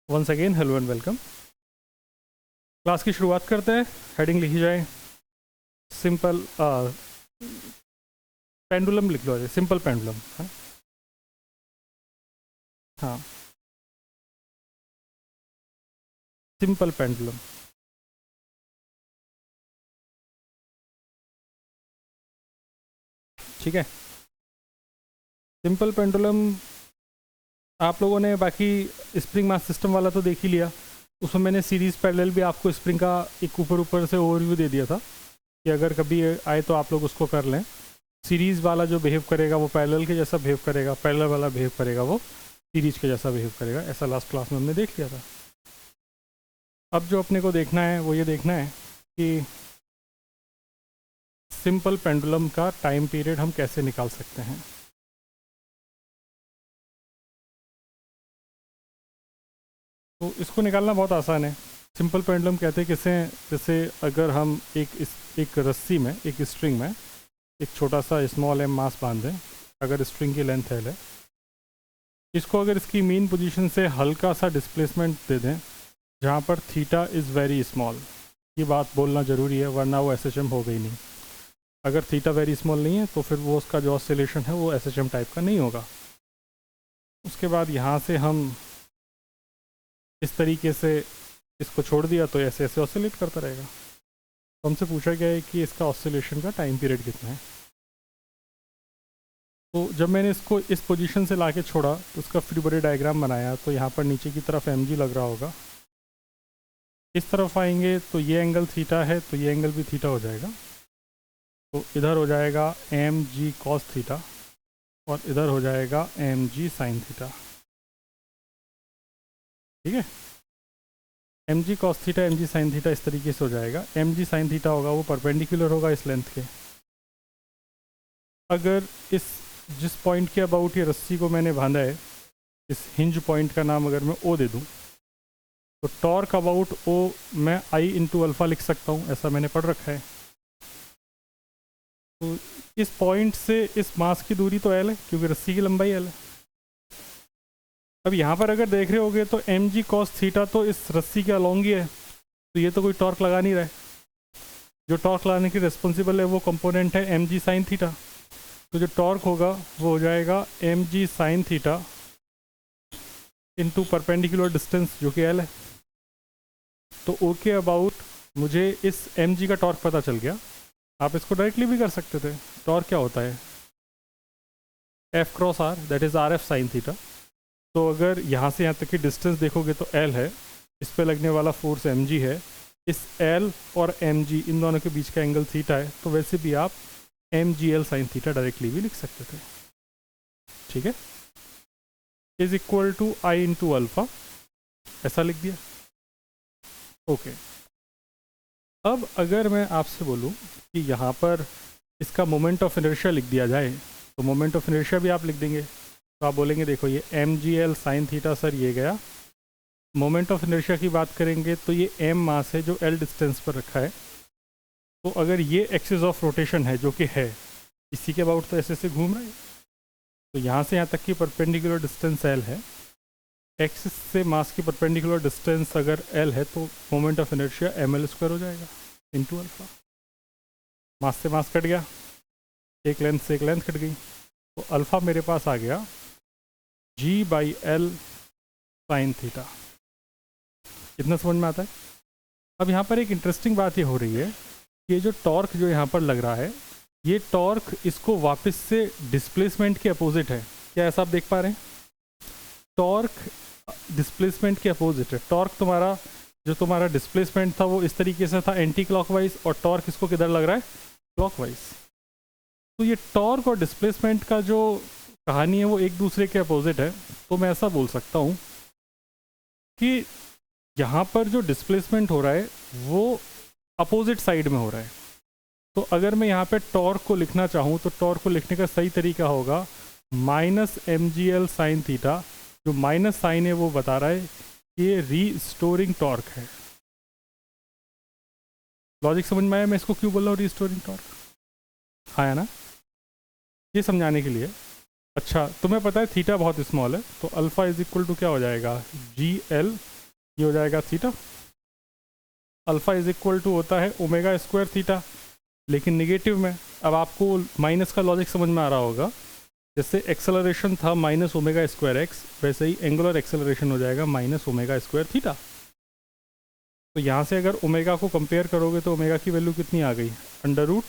Once again hello and welcome. Class की शुरुआत करते हैं। हेडिंग लिखी जाए सिंपल पेंडुलम लिख लो, सिंपल पेंडुलम है। हाँ, सिंपल पेंडुलम। ठीक है, सिंपल पेंडुलम आप लोगों ने बाकी स्प्रिंग मास सिस्टम वाला तो देख ही लिया। उसमें मैंने सीरीज़ पैरेलल भी आपको स्प्रिंग का एक ऊपर ऊपर से ओवरव्यू दे दिया था कि अगर कभी आए तो आप लोग उसको कर लें। सीरीज़ वाला जो बिहेव करेगा वो पैरेलल के जैसा बिहेव करेगा, पैरेलल वाला बिहेव करेगा वो सीरीज के जैसा बिहेव करेगा। ऐसा लास्ट क्लास में हमने देख लिया था। अब जो अपने को देखना है वो ये देखना है कि सिंपल पेंडुलम का टाइम पीरियड हम कैसे निकाल सकते हैं। तो इसको निकालना बहुत आसान है। सिंपल पेंडुलम कहते हैं किसे, जैसे अगर हम एक रस्सी में, एक स्ट्रिंग में एक छोटा सा स्मॉल एम मास बांध दें। अगर स्ट्रिंग की लेंथ एल है, इसको अगर इसकी मीन पोजीशन से हल्का सा डिस्प्लेसमेंट दे दें जहाँ पर थीटा इज़ वेरी स्मॉल। ये बात बोलना ज़रूरी है वरना वो एसएचएम हो गई नहीं। अगर थीटा वेरी स्मॉल नहीं है तो फिर वो उसका जो ऑसिलेशन है वो एसएचएम टाइप का नहीं होगा। उसके बाद यहाँ से हम इस तरीके से इसको छोड़ दिया तो ऐसे ऐसे ऑसिलेट करता रहेगा। तो हमसे पूछा गया है कि इसका ऑसिलेशन का टाइम पीरियड कितना है। तो जब मैंने इसको इस पोजीशन से लाके छोड़ा तो उसका फ्री बॉडी डायग्राम बनाया तो यहाँ पर नीचे की तरफ mg लग रहा होगा। इस तरफ आएंगे तो ये एंगल थीटा है तो ये एंगल भी थीटा हो जाएगा। तो इधर हो जाएगा mg cos थीटा और इधर हो जाएगा mg sin थीटा। ठीक है, mg cos theta mg sin theta इस तरीके से हो जाएगा। mg sin थीटा होगा वो परपेंडिकुलर होगा इस लेंथ के। अगर इस जिस पॉइंट के अबाउट ये रस्सी को मैंने बांधा है, इस हिंज पॉइंट का नाम अगर मैं ओ दे दूं तो टॉर्क अबाउट ओ मैं आई इंटू अल्फ़ा लिख सकता हूँ, ऐसा मैंने पढ़ रखा है। तो इस पॉइंट से इस मास की दूरी तो एल है क्योंकि रस्सी की लंबाई एल है। अब यहाँ पर अगर देख रहे होगे तो mg cos थीटा तो इस रस्सी के अलॉन्ग ही है, तो ये तो कोई टॉर्क लगा नहीं रहा है। जो टॉर्क लगाने की रिस्पॉन्सिबल है वो कंपोनेंट है mg sin थीटा। तो जो टॉर्क होगा वो हो जाएगा mg sin theta into perpendicular distance जो कि एल है। तो ओ के अबाउट मुझे इस mg का टॉर्क पता चल गया। आप इसको डायरेक्टली भी कर सकते थे। टॉर्क क्या होता है, F cross R, that is R F sine theta. तो अगर यहाँ से यहाँ तक की डिस्टेंस देखोगे तो एल है, इस पे लगने वाला फोर्स mg है, इस एल और mg इन दोनों के बीच का एंगल थीटा है। तो वैसे भी आप mgl साइन थीटा डायरेक्टली भी लिख सकते थे। ठीक है, is equal to I into alpha, ऐसा लिख दिया। ओके, अब अगर मैं आपसे बोलूँ कि यहाँ पर इसका मोमेंट ऑफ इनर्शिया लिख दिया जाए तो मोमेंट ऑफ इनर्शिया भी आप लिख देंगे। तो आप बोलेंगे देखो ये mgl साइन थीटा सर ये गया। मोमेंट ऑफ इनर्शिया की बात करेंगे तो ये m मास है जो l डिस्टेंस पर रखा है। तो अगर ये एक्सिस ऑफ रोटेशन है जो कि है इसी के अबाउट तो ऐसे घूम रहा है, तो यहाँ से यहाँ तक की परपेंडिकुलर डिस्टेंस l है। एक्सिस से मास की परपेंडिकुलर डिस्टेंस अगर l है तो moment of inertia ml square हो जाएगा इंटू अल्फ़ा। मास से मास कट गया, एक लेंथ से एक लेंथ कट गई, तो अल्फ़ा मेरे पास आ गया g/l साइन थीटा। इतना समझ में आता है। अब यहाँ पर एक इंटरेस्टिंग बात ये हो रही है कि ये जो टॉर्क जो यहाँ पर लग रहा है ये टॉर्क इसको वापस से डिस्प्लेसमेंट के अपोजिट है। क्या ऐसा आप देख पा रहे हैं? टॉर्क डिस्प्लेसमेंट के अपोजिट है। टॉर्क तुम्हारा जो तुम्हारा डिस्प्लेसमेंट था वो इस तरीके से था एंटी क्लॉकवाइज, और टॉर्क इसको किधर लग रहा है, क्लॉकवाइज। तो ये टॉर्क और डिस्प्लेसमेंट का जो कहानी है वो एक दूसरे के अपोजिट है। तो मैं ऐसा बोल सकता हूँ कि यहाँ पर जो डिस्प्लेसमेंट हो रहा है वो अपोजिट साइड में हो रहा है। तो अगर मैं यहाँ पे टॉर्क को लिखना चाहूँ तो टॉर्क को लिखने का सही तरीका होगा माइनस mgl साइन थीटा। जो माइनस साइन है वो बता रहा है कि ये रीस्टोरिंग टॉर्क है। लॉजिक समझ में आया मैं इसको क्यों बोल रहा हूँ रीस्टोरिंग टॉर्क? हाँ है ना, ये समझाने के लिए। अच्छा, तुम्हें पता है थीटा बहुत स्मॉल है तो अल्फ़ा इज इक्वल टू क्या हो जाएगा, जी एल ये हो जाएगा theta. Alpha is equal to होता है ओमेगा स्क्वायर थीटा, लेकिन निगेटिव में। अब आपको माइनस का लॉजिक समझ में आ रहा होगा। जैसे एक्सेलरेशन था माइनस ओमेगा स्क्वायर एक्स, वैसे ही एंगुलर एक्सेलरेशन हो जाएगा माइनस ओमेगा स्क्वायर थीटा। तो यहाँ से अगर ओमेगा को कंपेयर करोगे तो ओमेगा की वैल्यू कितनी आ गई, under root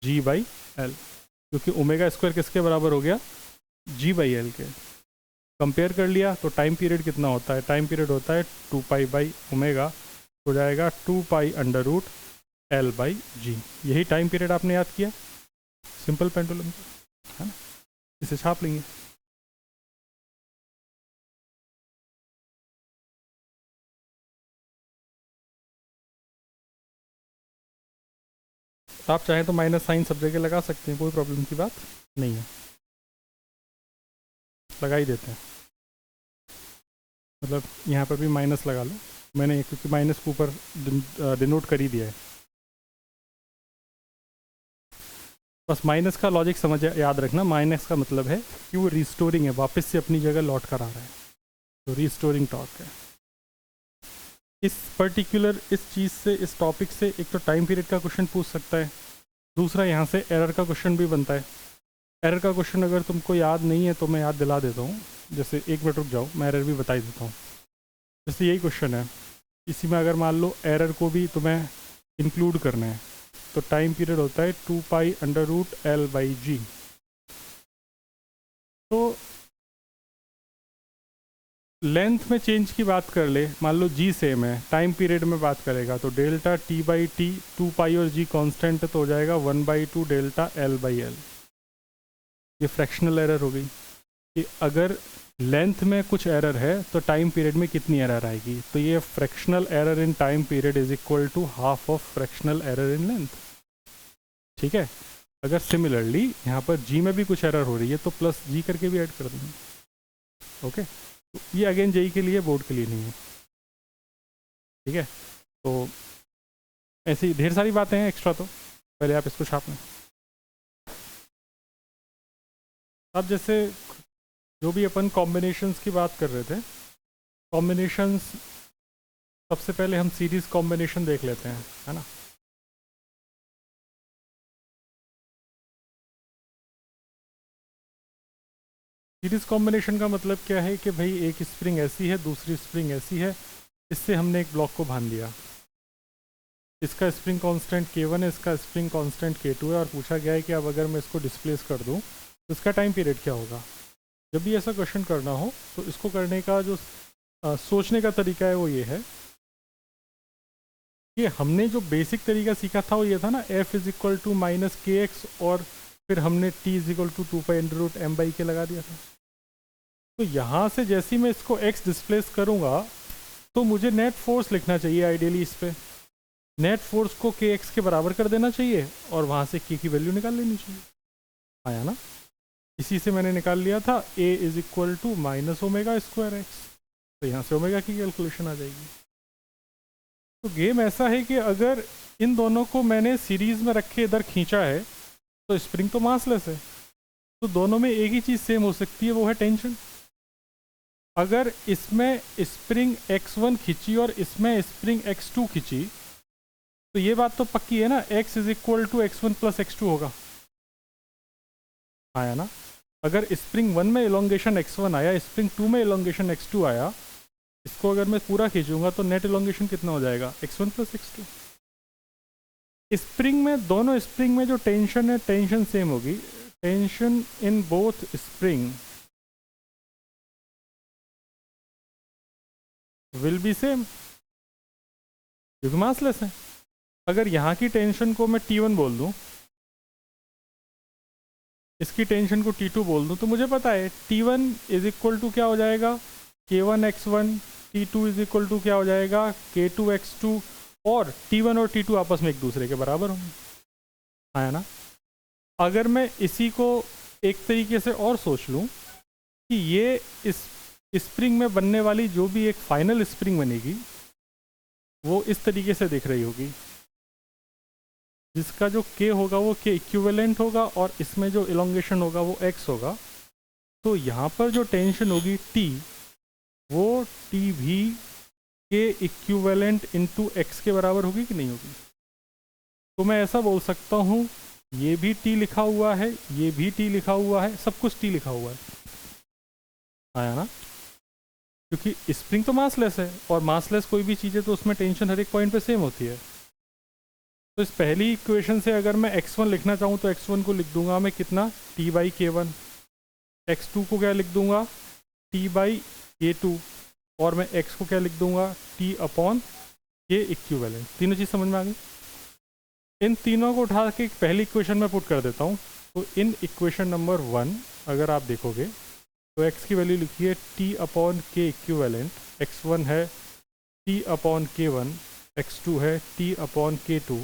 G by L, क्योंकि ओमेगा स्क्वायर किसके बराबर हो गया, जी बाई एल के। कंपेयर कर लिया तो टाइम पीरियड कितना होता है, टाइम पीरियड होता है 2 पाई बाई ओमेगा, हो जाएगा 2 pi under root L by g. यही टाइम पीरियड आपने याद किया सिंपल पेंडुलम का, है ना। इसे छाप लेंगे। आप चाहें तो माइनस साइन सब जगह लगा सकते हैं, कोई प्रॉब्लम की बात नहीं है, लगा ही देते हैं। मतलब यहाँ पर भी माइनस लगा लो, मैंने क्योंकि माइनस के ऊपर डिनोट कर ही दिया है। बस माइनस का लॉजिक समझ याद रखना, माइनस का मतलब है कि वो रिस्टोरिंग है, वापस से अपनी जगह लौट कर आ रहा है, तो रिस्टोरिंग टॉर्क है। इस पर्टिकुलर इस चीज़ से, इस टॉपिक से एक तो टाइम पीरियड का क्वेश्चन पूछ सकता है, दूसरा यहाँ से एरर का क्वेश्चन भी बनता है। एरर का क्वेश्चन अगर तुमको याद नहीं है तो मैं याद दिला देता हूँ। जैसे एक मिनट रुक जाओ, मैं एरर भी बता ही देता हूँ। जैसे यही क्वेश्चन है, इसी में अगर मान लो एरर को भी तुम्हें इंक्लूड करना है, तो टाइम पीरियड होता है 2 pi under root L by g. तो लेंथ में चेंज की बात कर ले, मान लो जी सेम है, टाइम पीरियड में बात करेगा तो delta T by T, 2 pi और जी कांस्टेंट, तो हो जाएगा 1/2 डेल्टा एल बाई एल। ये फ्रैक्शनल एरर हो गई कि अगर लेंथ में कुछ एरर है तो टाइम पीरियड में कितनी एरर आएगी। तो ये fractional error in time period is equal to half of fractional error in length. ठीक है। अगर सिमिलरली यहाँ पर जी में भी कुछ एरर हो रही है तो प्लस जी करके भी ऐड कर देंगे। ओके, तो ये अगेन जेई के लिए, बोर्ड के लिए नहीं है। ठीक है, तो ऐसी ढेर सारी बातें हैं एक्स्ट्रा, तो पहले आप इसको छाप लें। अब जैसे जो भी अपन कॉम्बिनेशंस की बात कर रहे थे, कॉम्बिनेशंस सबसे पहले हम सीरीज कॉम्बिनेशन देख लेते हैं, है ना। सीरीज कॉम्बिनेशन का मतलब क्या है कि भाई एक स्प्रिंग ऐसी है, दूसरी स्प्रिंग ऐसी है, इससे हमने एक ब्लॉक को बांध दिया। इसका स्प्रिंग कांस्टेंट K1 है, इसका स्प्रिंग कांस्टेंट K2 है, और पूछा गया है कि अब अगर मैं इसको डिस्प्लेस कर दूं तो इसका टाइम पीरियड क्या होगा। जब भी ऐसा क्वेश्चन करना हो तो इसको करने का जो सोचने का तरीका है वो ये है कि हमने जो बेसिक तरीका सीखा था वो ये था ना, f is equal to minus K X, और फिर हमने t is equal to 2 pi under root M by K लगा दिया था। तो यहाँ से जैसे ही मैं इसको x डिस्प्लेस करूँगा तो मुझे नेट फोर्स लिखना चाहिए आइडियली इस पर। नेट फोर्स को के एक्स के बराबर कर देना चाहिए और वहाँ से k की वैल्यू निकाल लेनी चाहिए। आया ना, इसी से मैंने निकाल लिया था a is equal to minus omega square X, तो यहाँ से ओमेगा की कैलकुलेशन आ जाएगी। तो गेम ऐसा है कि अगर इन दोनों को मैंने सीरीज में रख के इधर खींचा है तो स्प्रिंग तो मासलेस है, तो दोनों में एक ही चीज़ सेम हो सकती है, वो है टेंशन। अगर इसमें स्प्रिंग x1 खींची और इसमें स्प्रिंग x2 खींची तो ये बात तो पक्की है ना, x is equal to x1 plus x2 होगा। आया ना। अगर स्प्रिंग 1 में इलोंगेशन x1 आया, स्प्रिंग 2 में इलोंगेशन x2 आया, इसको अगर मैं पूरा खींचूंगा तो नेट इलोंगेशन कितना हो जाएगा, x1 प्लस x2। स्प्रिंग में, दोनों स्प्रिंग में जो टेंशन है, टेंशन सेम होगी। Tension in both spring will be same, क्योंकि मासलेस है। अगर यहाँ की टेंशन को मैं T1 बोल दूँ, इसकी टेंशन को T2 बोल दूँ, तो मुझे पता है T1 इज इक्वल टू क्या हो जाएगा, K1 x1, T2 is equal to क्या हो जाएगा, K2 x2, और T1 और T2 आपस में एक दूसरे के बराबर होंगे। आया ना। अगर मैं इसी को एक तरीके से और सोच लूँ कि ये इस स्प्रिंग में बनने वाली जो भी एक फाइनल स्प्रिंग बनेगी वो इस तरीके से दिख रही होगी, जिसका जो K होगा वो K इक्विवेलेंट होगा और इसमें जो इलोंगेशन होगा वो X होगा। तो यहाँ पर जो टेंशन होगी T, वो T भी के इक्विवेलेंट इनटू एक्स के बराबर होगी कि नहीं होगी? तो मैं ऐसा बोल सकता हूँ ये भी टी लिखा हुआ है, ये भी टी लिखा हुआ है, सब कुछ टी लिखा हुआ है, आया ना? क्योंकि स्प्रिंग तो मासलेस है, और मासलेस कोई भी चीज़ है तो उसमें टेंशन हर एक पॉइंट पे सेम होती है। तो इस पहली इक्वेशन से अगर मैं x1 लिखना चाहूँ तो x1 को लिख दूंगा मैं कितना, t बाई k1, x2 को क्या लिख दूंगा, t बाई k2, और मैं x को क्या लिख दूंगा, t अपॉन k इक्विवेलेंट। तीनों चीज़ समझ में आ गई? इन तीनों को उठा के पहली इक्वेशन में पुट कर देता हूँ। तो इन इक्वेशन नंबर 1 अगर आप देखोगे तो x की वैल्यू लिखी है t upon k equivalent, x1 है t अपॉन k1, x2 है t upon k2,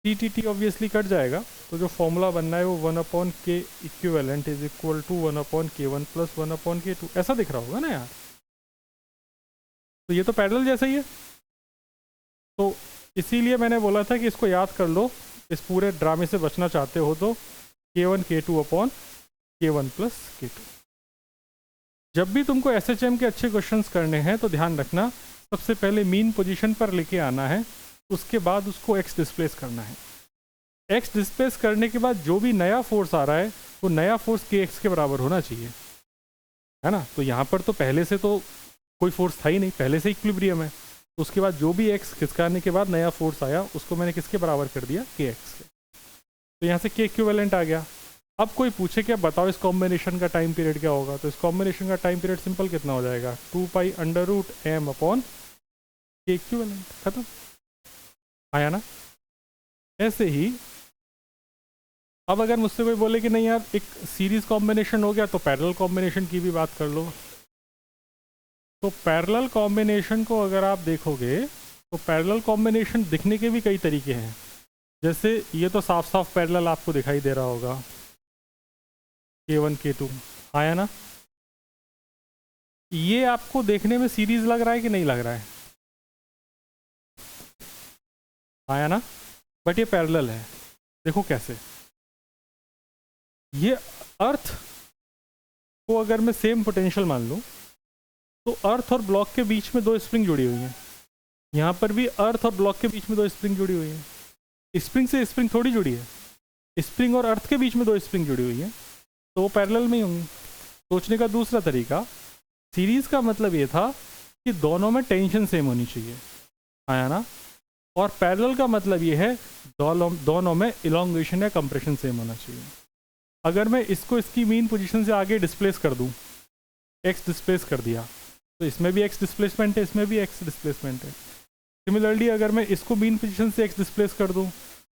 T obviously cut जाएगा, तो जो फॉर्मूला बनना है वो 1 upon K equivalent is equal to 1 upon k1 plus 1 upon k2, ऐसा दिख रहा होगा ना यार? तो ये तो पैरेलल जैसा ही है। तो इसीलिए मैंने बोला था कि इसको याद कर लो, इस पूरे ड्रामे से बचना चाहते हो तो k1 k2 upon k1 plus k2। जब भी तुमको SHM के अच्छे क्वेश्चंस करने हैं तो ध्यान रखना, सबसे पहले मीन पोजीशन पर लेके आना है, उसके बाद उसको x डिस्प्लेस करना है। x डिस्प्लेस करने के बाद जो भी नया फोर्स आ रहा है वो नया फोर्स kx के बराबर होना चाहिए, है ना? तो यहाँ पर तो पहले से तो कोई फोर्स था ही नहीं, पहले से इक्विलिब्रियम है। तो उसके बाद जो भी x खिसकाने के बाद नया फोर्स आया उसको मैंने किसके बराबर कर दिया, kx के। तो यहाँ से k इक्विवेलेंट आ गया। अब कोई पूछे कि अब बताओ इस कॉम्बिनेशन का टाइम पीरियड क्या होगा, तो इस कॉम्बिनेशन का टाइम पीरियड सिंपल कितना हो जाएगा, 2 pi under root m upon k equivalent, खत्म। आया ना? ऐसे ही अब अगर मुझसे कोई बोले कि नहीं यार एक सीरीज कॉम्बिनेशन हो गया तो पैरेलल कॉम्बिनेशन की भी बात कर लो। तो पैरेलल कॉम्बिनेशन को अगर आप देखोगे तो पैरेलल कॉम्बिनेशन दिखने के भी कई तरीके हैं। जैसे ये तो साफ साफ पैरेलल आपको दिखाई दे रहा होगा, k1 k2, आया ना? ये आपको देखने में सीरीज लग रहा है कि नहीं लग रहा है, आया ना? बट ये पैरेलल है। देखो कैसे, ये अर्थ को अगर मैं सेम पोटेंशियल मान लूँ तो अर्थ और ब्लॉक के बीच में दो स्प्रिंग जुड़ी हुई हैं। यहाँ पर भी अर्थ और ब्लॉक के बीच में दो स्प्रिंग जुड़ी हुई हैं। स्प्रिंग से स्प्रिंग थोड़ी जुड़ी है, स्प्रिंग और अर्थ के बीच में दो स्प्रिंग जुड़ी हुई हैं, तो वो पैरेलल में ही होंगी। सोचने का दूसरा तरीका, सीरीज का मतलब ये था कि दोनों में टेंशन सेम होनी चाहिए, आया ना? और पैरेलल का मतलब ये है दोनों में इलोंगेशन या कंप्रेशन सेम होना चाहिए। अगर मैं इसको इसकी मीन पोजीशन से आगे डिस्प्लेस कर दूं, x डिस्प्लेस कर दिया, तो इसमें भी x डिस्प्लेसमेंट है, इसमें भी x डिस्प्लेसमेंट है। सिमिलरली अगर मैं इसको मीन पोजीशन से x डिस्प्लेस कर दूं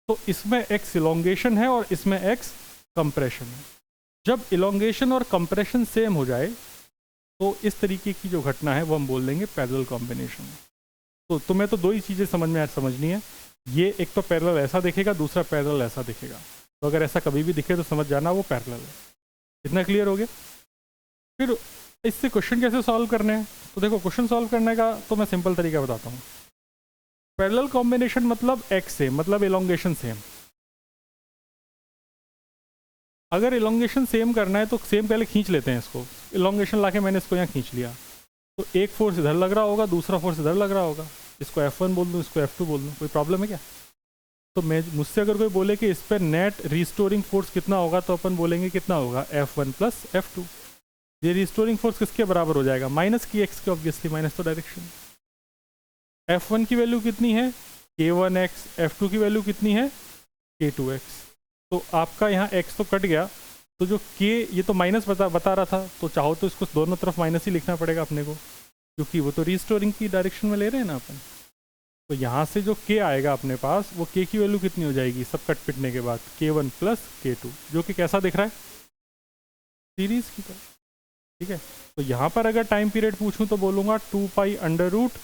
तो इसमें x इलोंगेशन है और इसमें x कंप्रेशन है। जब इलोंगेशन और कंप्रेशन सेम हो जाए तो इस तरीके की जो घटना है वो हम बोल देंगे पैरेलल कॉम्बिनेशन। तो तुम्हें तो दो ही चीज़ें समझनी है, ये एक तो पैरेलल ऐसा दिखेगा, दूसरा पैरेलल ऐसा दिखेगा। तो अगर ऐसा कभी भी दिखे तो समझ जाना वो पैरेलल है। इतना क्लियर हो गया? फिर इससे क्वेश्चन कैसे सॉल्व करने हैं, तो देखो क्वेश्चन सॉल्व करने का तो मैं सिंपल तरीका बताता हूँ। पैरेलल कॉम्बिनेशन मतलब x सेम, मतलब इलोंगेशन सेम। अगर इलोंगेशन सेम करना है तो सेम पहले खींच लेते हैं इसको, इलोंगेशन लाके मैंने इसको यहाँ खींच लिया, तो एक फोर्स इधर लग रहा होगा, दूसरा फोर्स इधर लग रहा होगा। इसको F1 बोल दूँ, इसको F2 बोल दूँ, कोई प्रॉब्लम है क्या? तो मैं मुझसे अगर कोई बोले कि इस पर नेट रिस्टोरिंग फोर्स कितना होगा तो अपन बोलेंगे कितना होगा, F1 प्लस F2। ये रिस्टोरिंग फोर्स किसके बराबर हो जाएगा, माइनस की x के, ऑब्वियसली माइनस तो डायरेक्शन। F1 की वैल्यू कितनी है, k1x, F2 की वैल्यू कितनी है, k2x। तो आपका यहाँ x तो कट गया, तो जो k ये तो माइनस बता रहा था, तो चाहो तो इसको दोनों तरफ माइनस ही लिखना पड़ेगा अपने को, क्योंकि वो तो रिस्टोरिंग की डायरेक्शन में ले रहे हैं ना अपन। तो यहाँ से जो k आएगा अपने पास, वो k की वैल्यू कितनी हो जाएगी सब कट पिटने के बाद, k1 प्लस k2, जो कि कैसा दिख रहा है, सीरीज की तरह। ठीक है, तो यहाँ पर अगर टाइम पीरियड पूछूं तो बोलूँगा 2 pi under root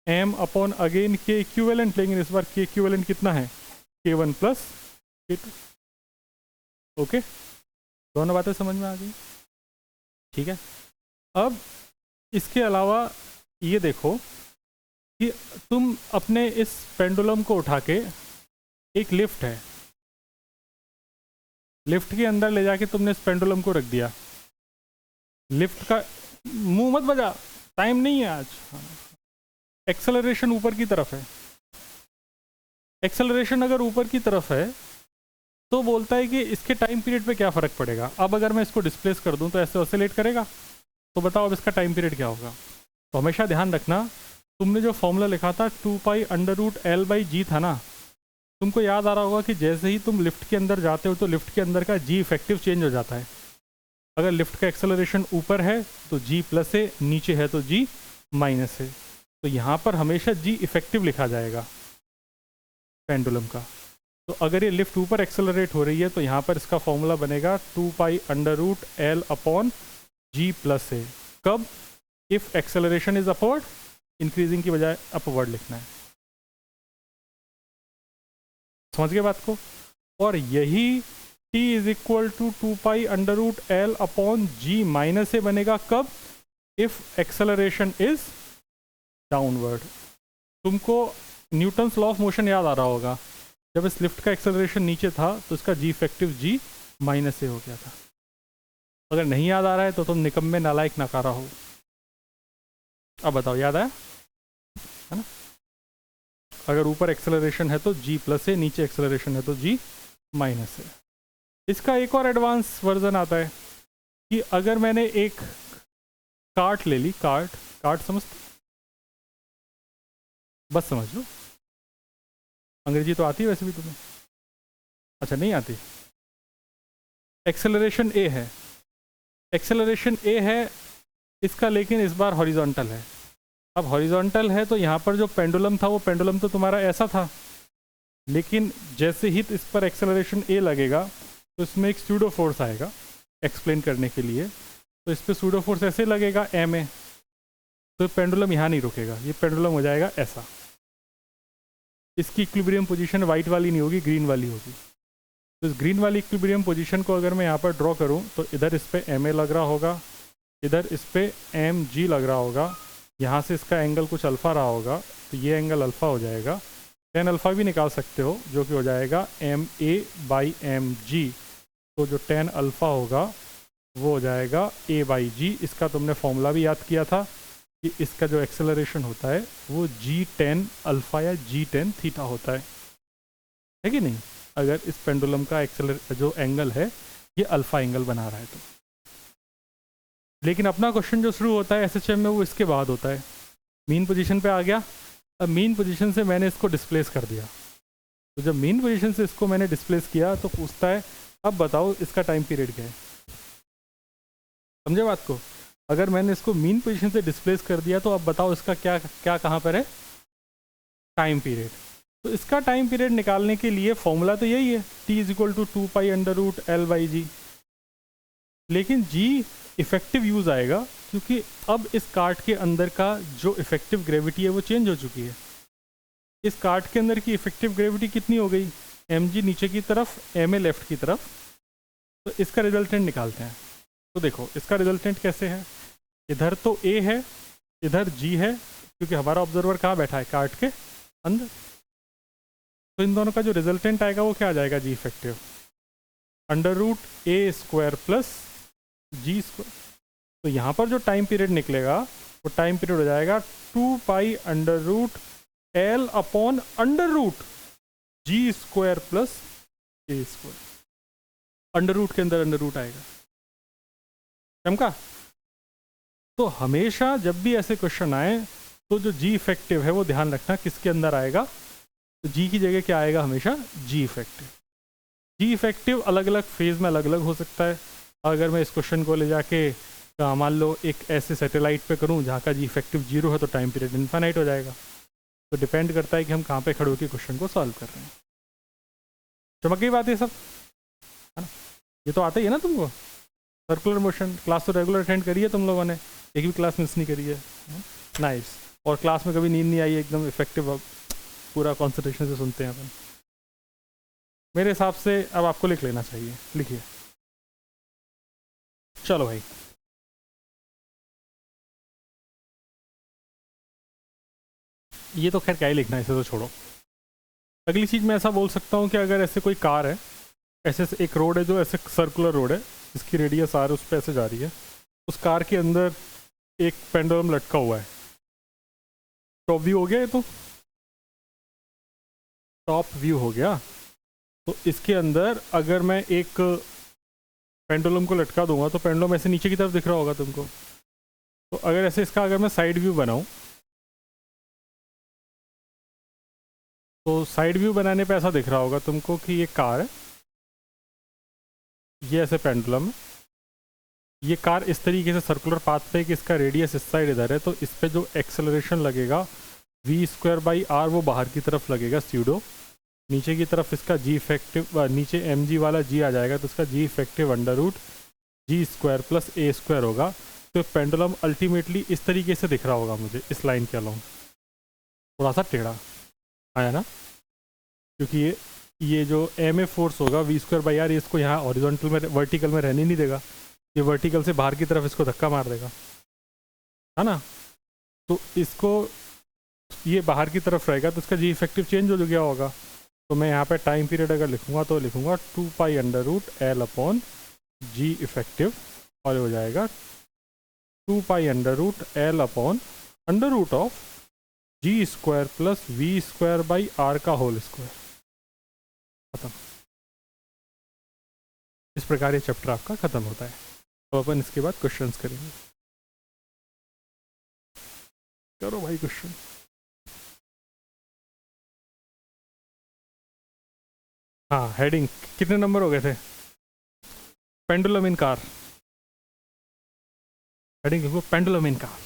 m upon again k equivalent, लेकिन इस बार k इक्विवेलेंट कितना है, k1 प्लस k2। ओके, दोनों बातें समझ में आ गई? ठीक है, अब इसके अलावा ये देखो कि तुम अपने इस पेंडुलम को उठा के, एक लिफ्ट है, लिफ्ट के अंदर ले जाके तुमने इस पेंडुलम को रख दिया। लिफ्ट का मुंह मत बजा, टाइम नहीं है आज। एक्सेलरेशन ऊपर की तरफ है, एक्सेलरेशन अगर ऊपर की तरफ है तो बोलता है कि इसके टाइम पीरियड पे क्या फ़र्क पड़ेगा। अब अगर मैं इसको डिस्प्लेस कर दूं तो ऐसे ऑसिलेट करेगा, तो बताओ अब इसका टाइम पीरियड क्या होगा। तो हमेशा ध्यान रखना, तुमने जो फॉर्मूला लिखा था 2π√L/g था ना, तुमको याद आ रहा होगा कि जैसे ही तुम लिफ्ट के अंदर जाते हो तो लिफ्ट के अंदर का जी इफेक्टिव चेंज हो जाता है। अगर लिफ्ट का एक्सेलरेशन ऊपर है तो जी प्लस है, नीचे है तो जी माइनस है। तो यहाँ पर हमेशा जी इफेक्टिव लिखा जाएगा पेंडुलम का। तो अगर ये लिफ्ट ऊपर एक्सेलरेट हो रही है तो यहाँ पर इसका फॉर्मूला बनेगा 2π√L/g प्लस है। कब? If acceleration is upward, increasing की बजाय अपवर्ड लिखना है। समझ गए बात को? और यही t is equal to 2π√L/g minus से बनेगा कब? If acceleration is downward. तुमको न्यूटन्स लॉ ऑफ मोशन याद आ रहा होगा, जब इस लिफ्ट का एक्सेलरेशन नीचे था तो इसका जी इफेक्टिव जी माइनस से हो गया था। अगर नहीं याद आ रहा है तो तुम निकम्मे नालायक नकारा हो। अब बताओ, याद आया है ना? अगर ऊपर एक्सेलरेशन है तो जी प्लस है, नीचे एक्सेलरेशन है तो जी माइनस है। इसका एक और एडवांस वर्जन आता है कि अगर मैंने एक कार्ट ले ली, कार्ट समझते? बस समझ लो, अंग्रेजी तो आती है वैसे भी तुम्हें? अच्छा, नहीं आती। एक्सेलरेशन ए है, एक्सेलरेशन ए है इसका, लेकिन इस बार हॉरिजॉन्टल है। अब हॉरिजॉन्टल है तो यहाँ पर जो पेंडुलम था वो पेंडुलम तो तुम्हारा ऐसा था, लेकिन जैसे ही इस पर एक्सेलरेशन ए लगेगा तो इसमें एक स्यूडो फोर्स आएगा एक्सप्लेन करने के लिए। तो इस पर स्यूडो फोर्स ऐसे लगेगा एम ए, तो पेंडुलम यहाँ नहीं रुकेगा, ये पेंडुलम हो जाएगा ऐसा। इसकी इक्विलिब्रियम पोजीशन वाइट वाली नहीं होगी, ग्रीन वाली होगी। तो इस ग्रीन वाली इक्विलिब्रियम पोजीशन को अगर मैं यहाँ पर ड्रॉ करूँ तो इधर इस पर एम ए लग रहा होगा, इधर इस पर एम जी लग रहा होगा, यहाँ से इसका एंगल कुछ अल्फ़ा रहा होगा तो ये एंगल अल्फ़ा हो जाएगा। टेन अल्फ़ा भी निकाल सकते हो जो कि हो जाएगा M A by M G. तो जो टेन अल्फ़ा होगा वो हो जाएगा ए बाई जी। इसका तुमने फॉर्मूला भी याद किया था कि इसका जो एक्सेलरेशन होता है वो g10 अल्फ़ा या g10 थीटा होता है कि नहीं? अगर इस पेंडुलम का जो एंगल है ये अल्फ़ा एंगल बना रहा है तो। लेकिन अपना क्वेश्चन जो शुरू होता है एसएचएम में वो इसके बाद होता है। मीन पोजीशन पे आ गया, अब मीन पोजीशन से मैंने इसको डिस्प्लेस कर दिया। तो जब मीन पोजीशन से इसको मैंने डिस्प्लेस किया तो पूछता है अब बताओ इसका टाइम पीरियड क्या है। समझे बात को? अगर मैंने इसको मीन पोजीशन से डिस्प्लेस कर दिया तो अब बताओ इसका क्या क्या कहाँ पर है टाइम पीरियड। तो इसका टाइम पीरियड निकालने के लिए फॉर्मूला तो यही है, t is equal to 2π√L/g। लेकिन g इफेक्टिव यूज़ आएगा क्योंकि अब इस कार्ट के अंदर का जो इफेक्टिव ग्रेविटी है वो चेंज हो चुकी है। इस कार्ट के अंदर की इफेक्टिव ग्रेविटी कितनी हो गई? mg नीचे की तरफ, ma लेफ्ट की तरफ। तो इसका रिजल्टेंट निकालते हैं। तो देखो इसका रिजल्टेंट कैसे है, इधर तो a है, इधर g है, क्योंकि हमारा ऑब्जर्वर कहाँ बैठा है? कार्ट के अंदर। तो इन दोनों का जो रिजल्टेंट आएगा वो क्या आ जाएगा? जी इफेक्टिव √a² प्लस जी स्क्वायर। तो यहाँ पर जो टाइम पीरियड निकलेगा वो टाइम पीरियड हो जाएगा 2π√L/√g² plus a²। Under root के अंदर अंडर रूट आएगा, चमका? तो हमेशा जब भी ऐसे क्वेश्चन आए तो जो जी इफेक्टिव है वो ध्यान रखना किसके अंदर आएगा। तो जी की जगह क्या आएगा? हमेशा जी इफेक्टिव। जी इफेक्टिव अलग अलग फेज में अलग अलग हो सकता है। अगर मैं इस क्वेश्चन को ले जाके मान लो एक ऐसे सैटेलाइट पे करूं जहाँ का जी इफेक्टिव 0 है तो टाइम पीरियड इनफाइनाइट हो जाएगा। तो डिपेंड करता है कि हम कहाँ पे खड़े होकर क्वेश्चन को सॉल्व कर रहे हैं। चमक गई बात ये सब, है ना? ये तो आता ही है ना तुमको, सर्कुलर मोशन। क्लास तो रेगुलर अटेंड करी है तुम लोगों ने, एक भी क्लास मिस नहीं करी है। नाइस। और क्लास में कभी नींद नहीं आई, एकदम इफेक्टिव पूरा कॉन्सेंट्रेशन से सुनते हैं अपन। मेरे हिसाब से अब आपको लिख लेना चाहिए, लिखिए। चलो भाई, ये तो खैर क्या ही लिखना है, इसे तो छोड़ो। अगली चीज़ मैं ऐसा बोल सकता हूँ कि अगर ऐसे कोई कार है, ऐसे एक रोड है जो ऐसे सर्कुलर रोड है, इसकी रेडियस आर उस पर ऐसे जा रही है, उस कार के अंदर एक पेंडुलम लटका हुआ है। टॉप व्यू हो गया ये तो, टॉप व्यू हो गया। तो इसके अंदर अगर मैं एक पेंडुलम को लटका दूंगा तो पेंडुलम ऐसे नीचे की तरफ दिख रहा होगा तुमको। तो अगर ऐसे इसका अगर मैं साइड व्यू बनाऊं, तो साइड व्यू बनाने पे ऐसा दिख रहा होगा तुमको कि ये कार है, ये ऐसे पेंडुलम है, ये कार इस तरीके से सर्कुलर पाथ पे कि इसका रेडियस इस साइड इधर है, तो इस पे जो एक्सेलरेशन लगेगा v²/r वो बाहर की तरफ लगेगा स्यूडो, नीचे की तरफ इसका g इफेक्टिव, नीचे mg वाला g आ जाएगा तो इसका g इफेक्टिव √g² + a² होगा। तो पेंडुलम अल्टीमेटली इस तरीके से दिख रहा होगा मुझे इस लाइन के अलोंग, थोड़ा सा टेढ़ा आया ना, क्योंकि ये जो ma फोर्स होगा v²/r इसको यहाँ हॉरिजॉन्टल में वर्टिकल में रहने नहीं देगा, ये वर्टिकल से बाहर की तरफ इसको धक्का मार देगा, है ना। तो इसको ये बाहर की तरफ रहेगा तो इसका जी इफेक्टिव चेंज हो गया होगा। तो मैं यहाँ पे टाइम पीरियड अगर लिखूँगा तो लिखूँगा 2π√L/g इफेक्टिव, और हो जाएगा 2π√L/√g² + v²/r का होल स्क्वायर। खत्म। इस प्रकार ये चैप्टर आपका खत्म होता है। तो अपन इसके बाद क्वेश्चंस करेंगे। करो भाई क्वेश्चन। हाँ, हेडिंग कितने नंबर हो गए थे? पेंडुलम इन कार, हेडिंग लिखो पेंडुलम इन कार।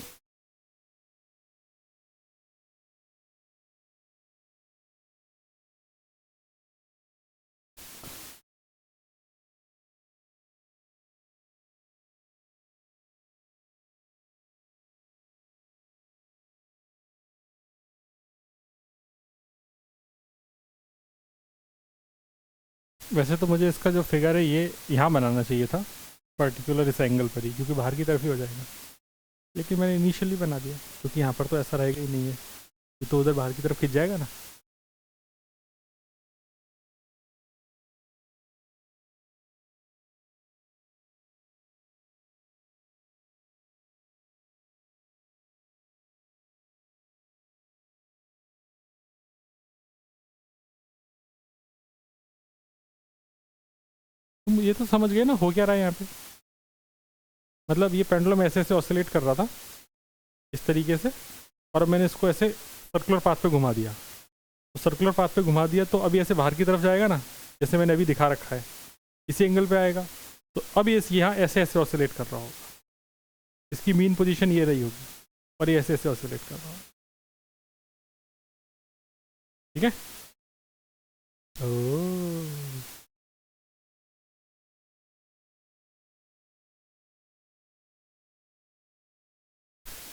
वैसे तो मुझे इसका जो फिगर है ये यहाँ बनाना चाहिए था, पर्टिकुलर इस एंगल पर ही, क्योंकि बाहर की तरफ ही हो जाएगा, लेकिन मैंने इनिशियली बना दिया क्योंकि यहाँ पर तो ऐसा रहेगा ही नहीं है, ये तो उधर बाहर की तरफ खिंच जाएगा ना। तुम ये तो समझ गए ना हो क्या रहा है यहाँ पे, मतलब ये पेंडुलम ऐसे ऐसे ऑसिलेट कर रहा था इस तरीके से, और मैंने इसको ऐसे सर्कुलर पाथ पे घुमा दिया, तो सर्कुलर पाथ पे घुमा दिया तो अभी ऐसे बाहर की तरफ जाएगा ना, जैसे मैंने अभी दिखा रखा है, इसी एंगल पे आएगा। तो अब ये यहाँ ऐसे ऐसे ऑसिलेट कर रहा होगा, इसकी मीन पोजीशन ये रही होगी, और ये ऐसे ऐसे ऑसिलेट कर रहा होगा, ठीक है। ओह,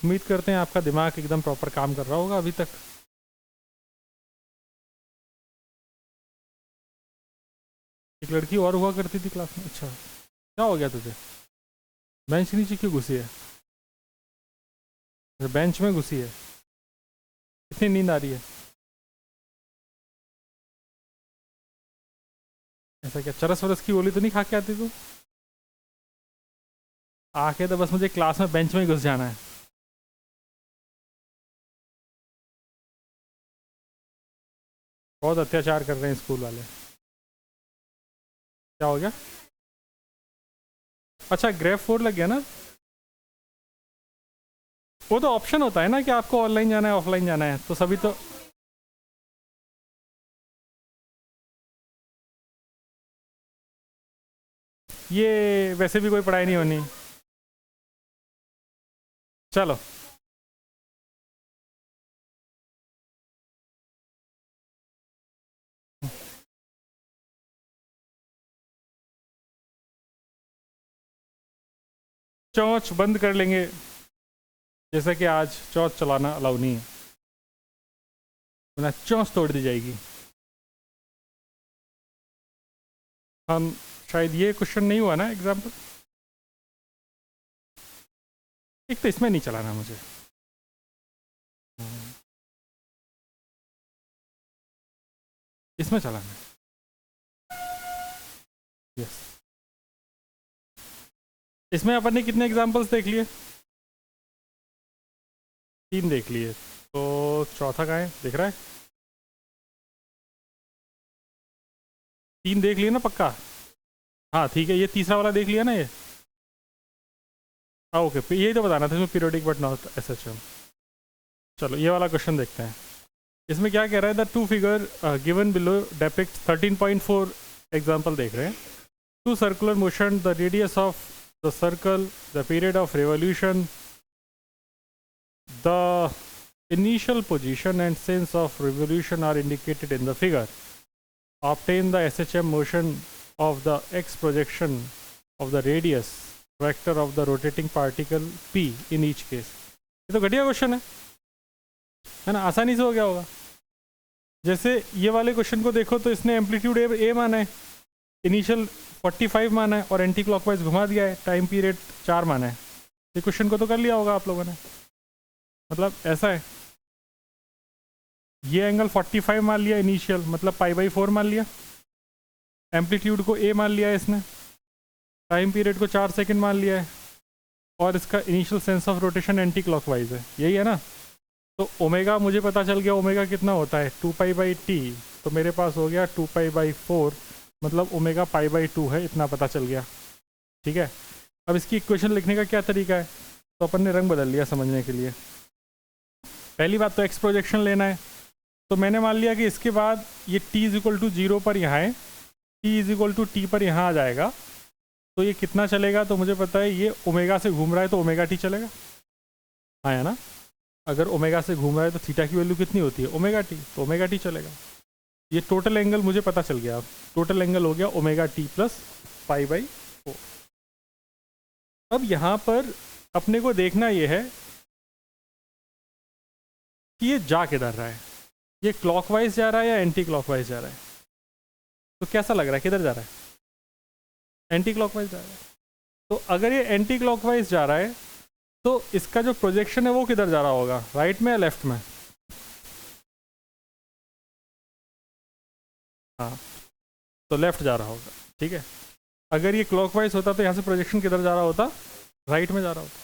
उम्मीद करते हैं आपका दिमाग एकदम प्रॉपर काम कर रहा होगा अभी तक। एक लड़की और हुआ करती थी क्लास में, अच्छा क्या हो गया तुझे? बेंच नीचे क्यों घुसी है? बेंच में घुसी है, कितनी नींद आ रही है? ऐसा क्या चरस वरस की गोली तो नहीं खा के आती तू? आके तो बस मुझे क्लास में बेंच में ही घुस जाना है। बहुत अत्याचार कर रहे हैं स्कूल वाले। क्या हो गया? अच्छा ग्रेफ 4 लग गया ना। वो तो ऑप्शन होता है ना कि आपको ऑनलाइन जाना है ऑफलाइन जाना है, तो सभी तो ये वैसे भी कोई पढ़ाई नहीं होनी। चलो चौंच बंद कर लेंगे, जैसे कि आज चौंच चलाना अलाउ नहीं है, वरना चौंच तोड़ दी जाएगी। हम शायद ये क्वेश्चन नहीं हुआ ना एग्जाम्पल, एक तो इसमें नहीं चलाना मुझे, इसमें चलाना है। यस, इसमें अपन ने कितने एग्जाम्पल्स देख लिए? 3 देख लिए। तो चौथा कहाँ है, दिख रहा है? 3 देख लिया ना पक्का? हाँ ठीक है, ये तीसरा वाला देख लिया ना ये? हाँ ओके, यही तो बताना था इसमें पीरियोडिक बट नॉट एसएचएम। चलो ये वाला क्वेश्चन देखते हैं। इसमें क्या कह रहा है, the two figure given below depict 13.4 example देख रहे हैं। To circular motion, the radius of the circle, the period of revolution, the initial position and sense of revolution are indicated in the figure. Obtain the SHM motion of the x projection of the radius vector of the rotating particle p in each case. ये तो घटिया question है ना, आसानी से हो गया होगा। जैसे ये वाले क्वेश्चन को देखो तो इसने एम्पलीट्यूड ए माना है, इनिशियल 45 माना है और एंटी क्लॉकवाइज घुमा दिया है, टाइम पीरियड 4 माना है। ये क्वेश्चन को तो कर लिया होगा आप लोगों ने। मतलब ऐसा है, ये एंगल 45 मान लिया इनिशियल, मतलब π/4 मान लिया, एम्पलीट्यूड को ए मान लिया है इसने, टाइम पीरियड को 4 सेकंड मान लिया है, और इसका initial sense of rotation anti clockwise है, यही है ना। तो ओमेगा मुझे पता चल गया, ओमेगा कितना होता है 2π/t, तो मेरे पास हो गया 2π/4, मतलब ओमेगा π/2 है, इतना पता चल गया। ठीक है, अब इसकी इक्वेशन लिखने का क्या तरीका है, तो अपन ने रंग बदल लिया समझने के लिए। पहली बात तो एक्स प्रोजेक्शन लेना है, तो मैंने मान लिया कि इसके बाद ये t=0 पर यहाँ है, t=t पर यहाँ आ जाएगा, तो ये कितना चलेगा, तो मुझे पता है ये ओमेगा से घूम रहा है तो ओमेगा टी चलेगा, हाँ है ना। अगर ओमेगा से घूम रहा है तो थीटा की वैल्यू कितनी होती है, ओमेगा टी, तो ओमेगा टी चलेगा। ये टोटल एंगल मुझे पता चल गया, अब टोटल एंगल हो गया ओमेगा टी प्लस π/4। अब यहाँ पर अपने को देखना ये है कि ये जा किधर रहा है, ये क्लॉकवाइज जा रहा है या एंटी क्लॉकवाइज जा रहा है। तो कैसा लग रहा है, किधर जा रहा है, एंटी क्लॉकवाइज जा रहा है। तो अगर ये एंटी क्लॉकवाइज जा रहा है तो इसका जो प्रोजेक्शन है वो किधर जा रहा होगा, राइट में या लेफ्ट में? हाँ, तो लेफ्ट जा रहा होगा। ठीक है, अगर ये क्लॉकवाइज होता तो यहाँ से प्रोजेक्शन किधर जा रहा होता, राइट में जा रहा होता।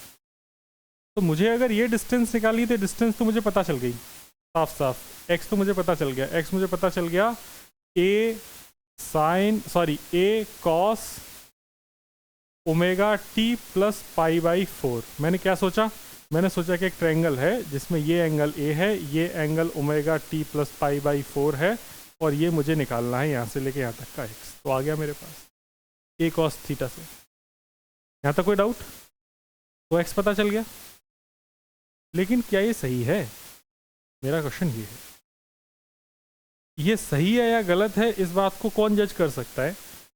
तो मुझे अगर ये डिस्टेंस निकाली तो डिस्टेंस तो मुझे पता चल गई साफ साफ, एक्स तो मुझे पता चल गया, एक्स मुझे पता चल गया ए कॉस ओमेगा टी प्लस π/4। मैंने क्या सोचा, मैंने सोचा कि एक ट्रायंगल है जिसमें ये एंगल ए है, ये एंगल ओमेगा टी प्लस π/4 है, और ये मुझे निकालना है यहाँ से लेके यहाँ तक का एक्स। तो आ गया मेरे पास ए कॉस थीटा से। यहाँ तक कोई डाउट? तो एक्स पता चल गया। लेकिन क्या ये सही है, मेरा क्वेश्चन ये है, ये सही है या गलत है, इस बात को कौन जज कर सकता है?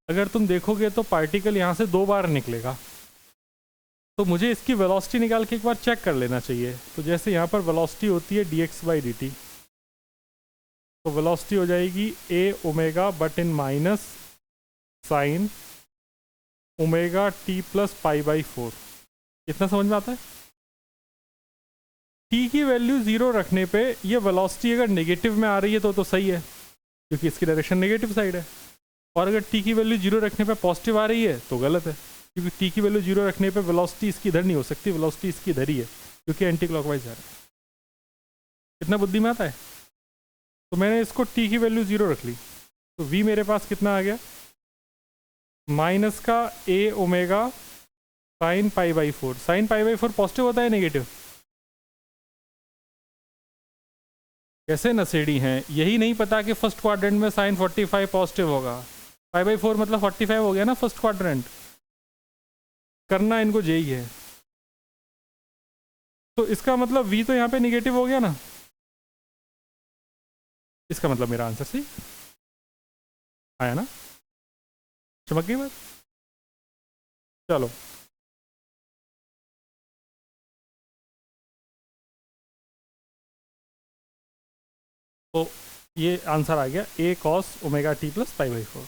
अगर तुम देखोगे तो पार्टिकल यहाँ से 2 बार निकलेगा, तो मुझे इसकी वेलोसिटी निकाल के एक बार चेक कर लेना चाहिए। तो जैसे यहाँ पर वेलोसिटी होती है dx/dt, तो वेलोसिटी हो जाएगी a omega but in minus sine omega T plus π/4। इतना समझ में आता है? t की वैल्यू 0 रखने पे ये वेलोसिटी अगर नेगेटिव में आ रही है तो सही है, क्योंकि इसकी डायरेक्शन नेगेटिव साइड है। और अगर t की वैल्यू 0 रखने पे पॉजिटिव आ रही है तो गलत है, क्योंकि t की वैल्यू 0 रखने पे वेलोसिटी इसकी इधर नहीं हो सकती, वेलोसिटी इसकी इधर ही है, क्योंकि एंटी क्लॉकवाइज जा रहा है। कितना बुद्धि में आता है? तो मैंने इसको t की वैल्यू 0 रख ली, तो v मेरे पास कितना आ गया, माइनस का a omega sine π/4। Sine π/4 positive होता है नेगेटिव? कैसे नशेड़ी हैं, यही नहीं पता कि फर्स्ट क्वाड्रेंट में साइन 45 पॉजिटिव होगा। π/4 मतलब 45 हो गया ना फर्स्ट क्वाड्रेंट, करना इनको यही है। तो इसका मतलब v तो यहाँ पे निगेटिव हो गया ना, इसका मतलब मेरा आंसर सही आया ना, चमक गई बात। चलो तो ये आंसर आ गया a cos omega T plus π/4।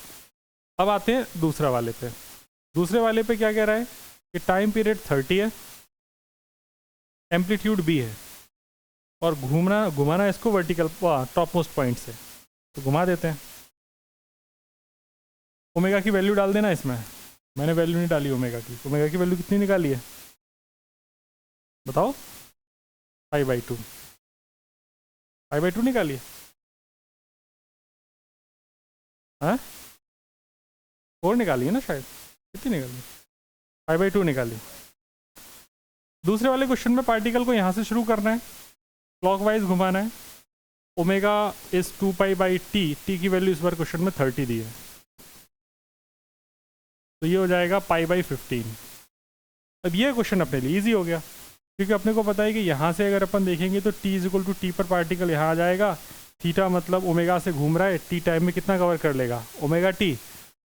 अब आते हैं दूसरा वाले पे। दूसरे वाले पे क्या कह रहा है कि टाइम पीरियड 30 है, एम्पलीट्यूड b है, और घुमाना इसको वर्टिकल टॉप मोस्ट पॉइंट से, तो घुमा देते हैं। ओमेगा की वैल्यू डाल देना इसमें, मैंने वैल्यू नहीं डाली ओमेगा की। ओमेगा की वैल्यू कितनी निकाली है बताओ, π/2। 5/2 निकालिए। हाँ 4 निकालिए ना शायद, कितनी निकालिए? 5/2 निकालिए। दूसरे वाले क्वेश्चन में पार्टिकल को यहाँ से शुरू करना है, क्लॉकवाइज घुमाना है। ओमेगा इज 2π/t, टी की वैल्यू इस बार क्वेश्चन में 30 दी है, तो ये हो जाएगा π/15। अब ये क्वेश्चन अपने लिए ईजी हो गया, क्योंकि अपने को पता है कि यहाँ से अगर अपन देखेंगे तो t = t पर पार्टिकल यहाँ आ जाएगा, थीटा मतलब ओमेगा से घूम रहा है, t टाइम में कितना कवर कर लेगा, ओमेगा t।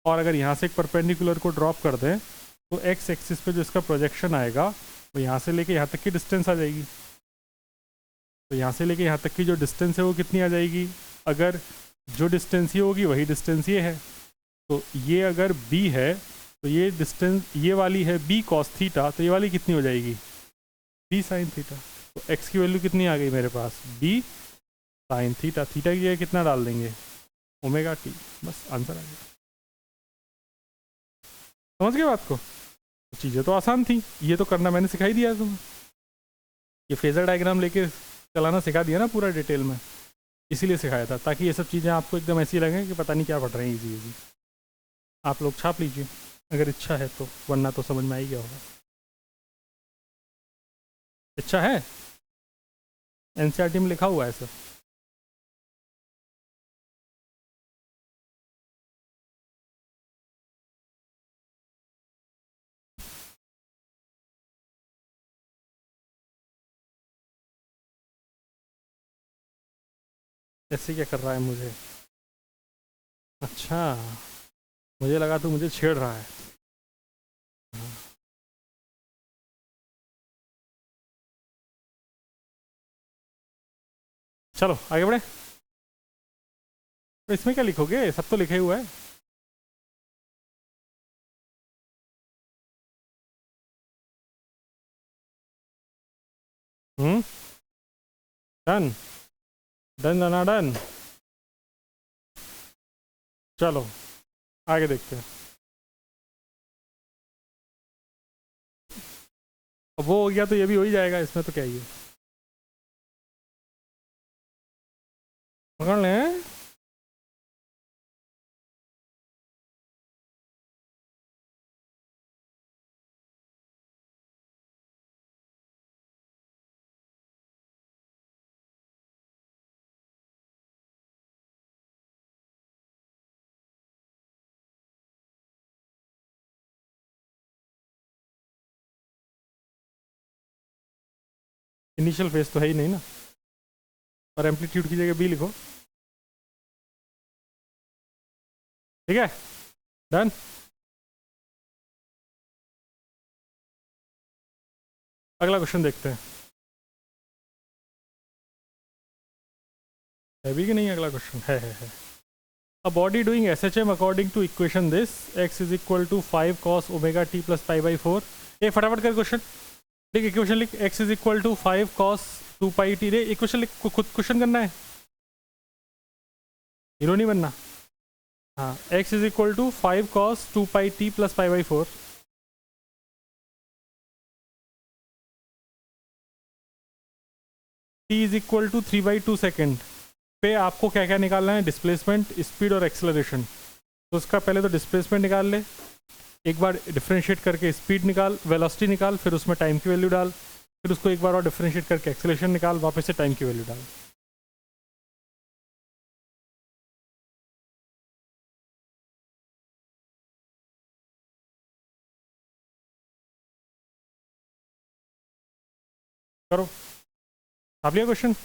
और अगर यहाँ से एक परपेंडिकुलर को ड्रॉप कर दें तो x एक्सिस पे जो इसका प्रोजेक्शन आएगा वो यहाँ से लेके यहाँ तक की डिस्टेंस आ जाएगी। तो यहाँ से लेके यहाँ तक की जो डिस्टेंस है वो कितनी आ जाएगी, अगर जो डिस्टेंस ये होगी वही डिस्टेंस ये है, तो ये अगर b है तो ये डिस्टेंस ये वाली है b cos थीटा, तो ये वाली कितनी हो जाएगी, b sin थीटा। तो x की वैल्यू कितनी आ गई मेरे पास, b sin थीटा। थीटा की जगह कितना डाल देंगे, ओमेगा t, बस आंसर आ गया। समझ गए बात को? चीज़ें तो आसान थी, ये तो करना मैंने सिखाई दिया तुम्हें, ये फेजर डायग्राम लेके चलाना सिखा दिया ना पूरा डिटेल में, इसीलिए सिखाया था ताकि ये सब चीज़ें आपको एकदम ऐसी लगें कि पता नहीं क्या पढ़ रहे हैं, ईजी ईजी। आप लोग छाप लीजिए अगर इच्छा है तो, वरना तो समझ में आ ही गया होगा। इच्छा है, एनसीईआरटी में लिखा हुआ है सर। ऐसे क्या कर रहा है मुझे, अच्छा मुझे लगा तू मुझे छेड़ रहा है। चलो आगे बढ़े। तो इसमें क्या लिखोगे, सब तो लिखे हुआ है। Done done done done. चलो आगे देखते हैं। अब वो हो गया तो ये भी हो ही जाएगा, इसमें तो क्या ही है, पकड़ लें। इनिशियल फेज तो है ही नहीं ना, और एम्पलीट्यूड की जगह बी लिखो, ठीक है, डन। अगला क्वेश्चन देखते हैं, है भी कि नहीं। अगला क्वेश्चन है। A body doing SHM according to equation this x = 5 cos omega t + π/4। ये फटाफट कर क्वेश्चन लिख, इक्वेशन लिख, x = 5 cos 2πt। रे इक्वेशन लिख, खुद क्वेश्चन करना है, हीरो नहीं बनना। हाँ, x = 5 cos 2πt + π/4। t = 3/2 second पे आपको क्या क्या निकालना है, डिस्प्लेसमेंट, स्पीड और एक्सेलरेशन। तो उसका पहले तो डिस्प्लेसमेंट निकाल ले, एक बार डिफरेंशिएट करके स्पीड निकाल, वेलोसिटी निकाल, फिर उसमें टाइम की वैल्यू डाल, फिर उसको एक बार और डिफरेंशिएट करके एक्सेलरेशन निकाल, वापस से टाइम की वैल्यू डाल। करो, आप लिया क्वेश्चन।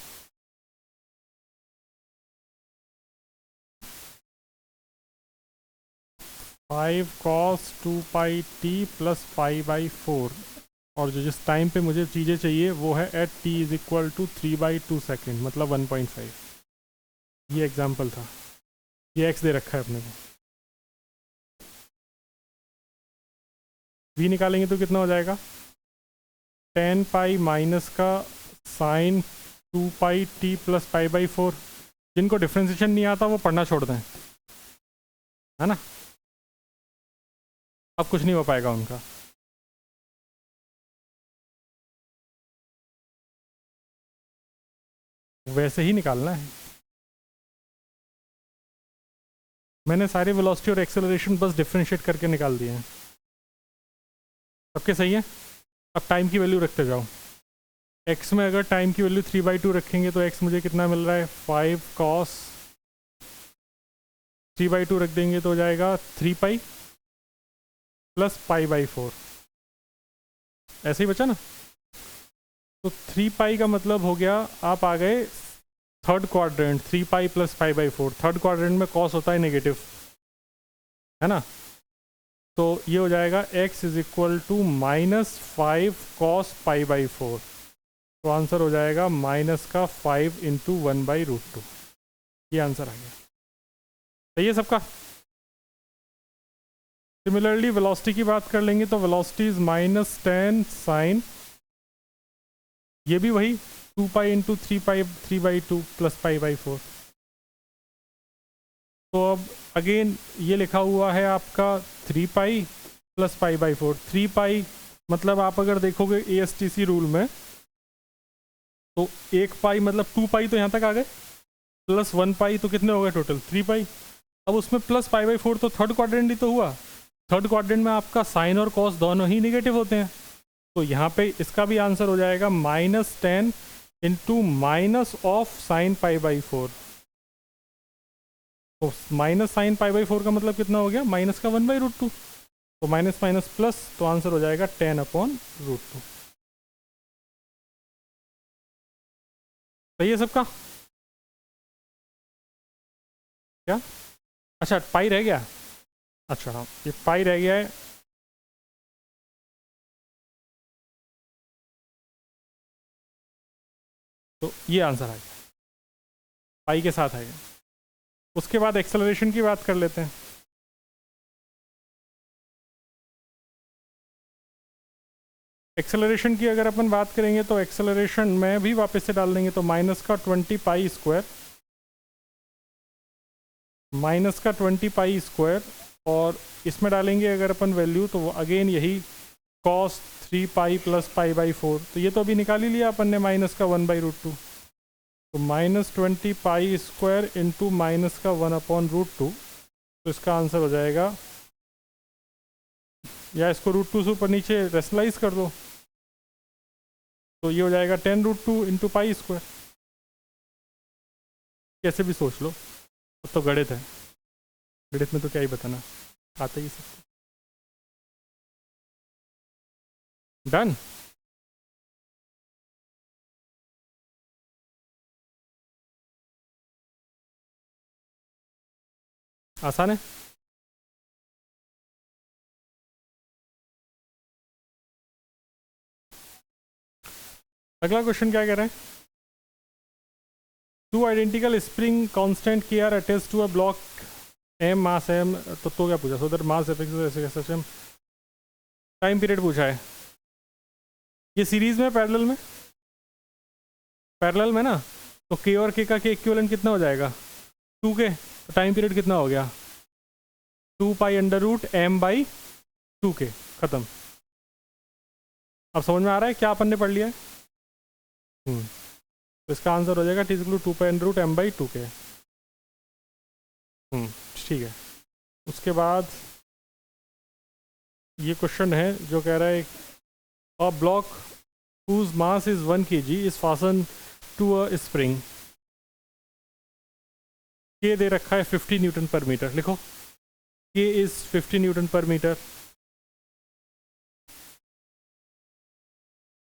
फाइव कॉस 2πt + π/4, और जो जिस टाइम पे मुझे चीज़ें चाहिए वो है एट t = 3/2 सेकेंड, मतलब 1.5। ये एग्जाम्पल था, ये x दे रखा है अपने को। v निकालेंगे तो कितना हो जाएगा, 10π माइनस का साइन 2πt + π/4। जिनको डिफ्रेंसिएशन नहीं आता वो पढ़ना छोड़ दें, है ना, अब कुछ नहीं हो पाएगा उनका। वैसे ही निकालना है। मैंने सारे वेलोसिटी और एक्सेलरेशन बस डिफरेंशिएट करके निकाल दिए हैं। सबके सही है। अब टाइम की वैल्यू रखते जाओ। एक्स में अगर टाइम की वैल्यू 3/2 रखेंगे तो एक्स मुझे कितना मिल रहा है, 5 cos 3/2 रख देंगे तो हो जाएगा 3 पाई प्लस π/4। ऐसे ही बचा ना। तो 3 पाई का मतलब हो गया आप आ गए third quadrant, 3 pi plus π/4। Third quadrant में कॉस होता है नेगेटिव, है ना। तो ये हो जाएगा x is equal to -5 cos π/4। तो आंसर हो जाएगा माइनस का 5 इंटू 1/√2। ये आंसर आ गया। सही है सबका। सिमिलरली वेलोसिटी की बात कर लेंगे तो वेलोसिटी इज -10 साइन, ये भी वही 2 पाई इंटू 3/2 प्लस π/4। तो अब अगेन ये लिखा हुआ है आपका 3 पाई प्लस π/4। 3 पाई मतलब आप अगर देखोगे ASTC रूल में तो 1 पाई मतलब 2 पाई तो यहाँ तक आ गए, प्लस 1 पाई तो कितने हो गए टोटल 3 पाई। अब उसमें प्लस π/4 तो थर्ड क्वाड्रेंट ही तो हुआ। थर्ड क्वाड्रेंट में आपका साइन और कॉस दोनों ही निगेटिव होते हैं। तो यहाँ पे इसका भी आंसर हो जाएगा -10 इंटू माइनस ऑफ साइन π/4। तो माइनस साइन π/4 का मतलब कितना हो गया, माइनस का 1/√2। तो माइनस माइनस प्लस, तो आंसर हो जाएगा 10/√2। सही है सबका। क्या, अच्छा पाई रह गया। अच्छा हाँ, ये पाई रह गया है। तो ये आंसर आ गया, पाई के साथ आएगा। उसके बाद एक्सेलरेशन की बात कर लेते हैं। एक्सेलरेशन की अगर अपन बात करेंगे तो एक्सेलरेशन में भी वापस से डाल देंगे तो माइनस का 20 पाई स्क्वायर, माइनस का 20 पाई स्क्वायर, और इसमें डालेंगे अगर अपन वैल्यू तो वो अगेन यही cos 3 पाई प्लस π/4। तो ये तो अभी निकाल ही लिया अपन ने माइनस का 1/√2। तो -20 पाई स्क्वायर इंटू माइनस का 1/√2। तो इसका आंसर हो जाएगा, या इसको √2 से ऊपर नीचे रेशनलाइज कर दो तो ये हो जाएगा 10√2 इंटू पाई स्क्वायर। कैसे भी सोच लो, तो गणित है, गणित में तो क्या ही बताना, आते ही सब। डन। आसान है। अगला क्वेश्चन क्या कह रहे हैं, two identical spring constant K are attached to a block M mass M. तो क्या पूछा, सो दैट मास ऐसे टाइम पीरियड पूछा है। ये सीरीज में पैरेलल में ना, तो के और के का के इक्विवेलेंट कितना हो जाएगा 2k। तो टाइम पीरियड कितना हो गया 2 पाई √m/2k। खत्म। अब समझ में आ रहा है क्या अपन ने पढ़ लिया है। तो इसका आंसर हो जाएगा t = 2 पाई √m/2k। ठीक है। उसके बाद ये क्वेश्चन है जो कह रहा है a block whose mass is 1 kg is fastened to a spring। के दे रखा है 50 न्यूटन पर मीटर। लिखो K is 50 newton per metre,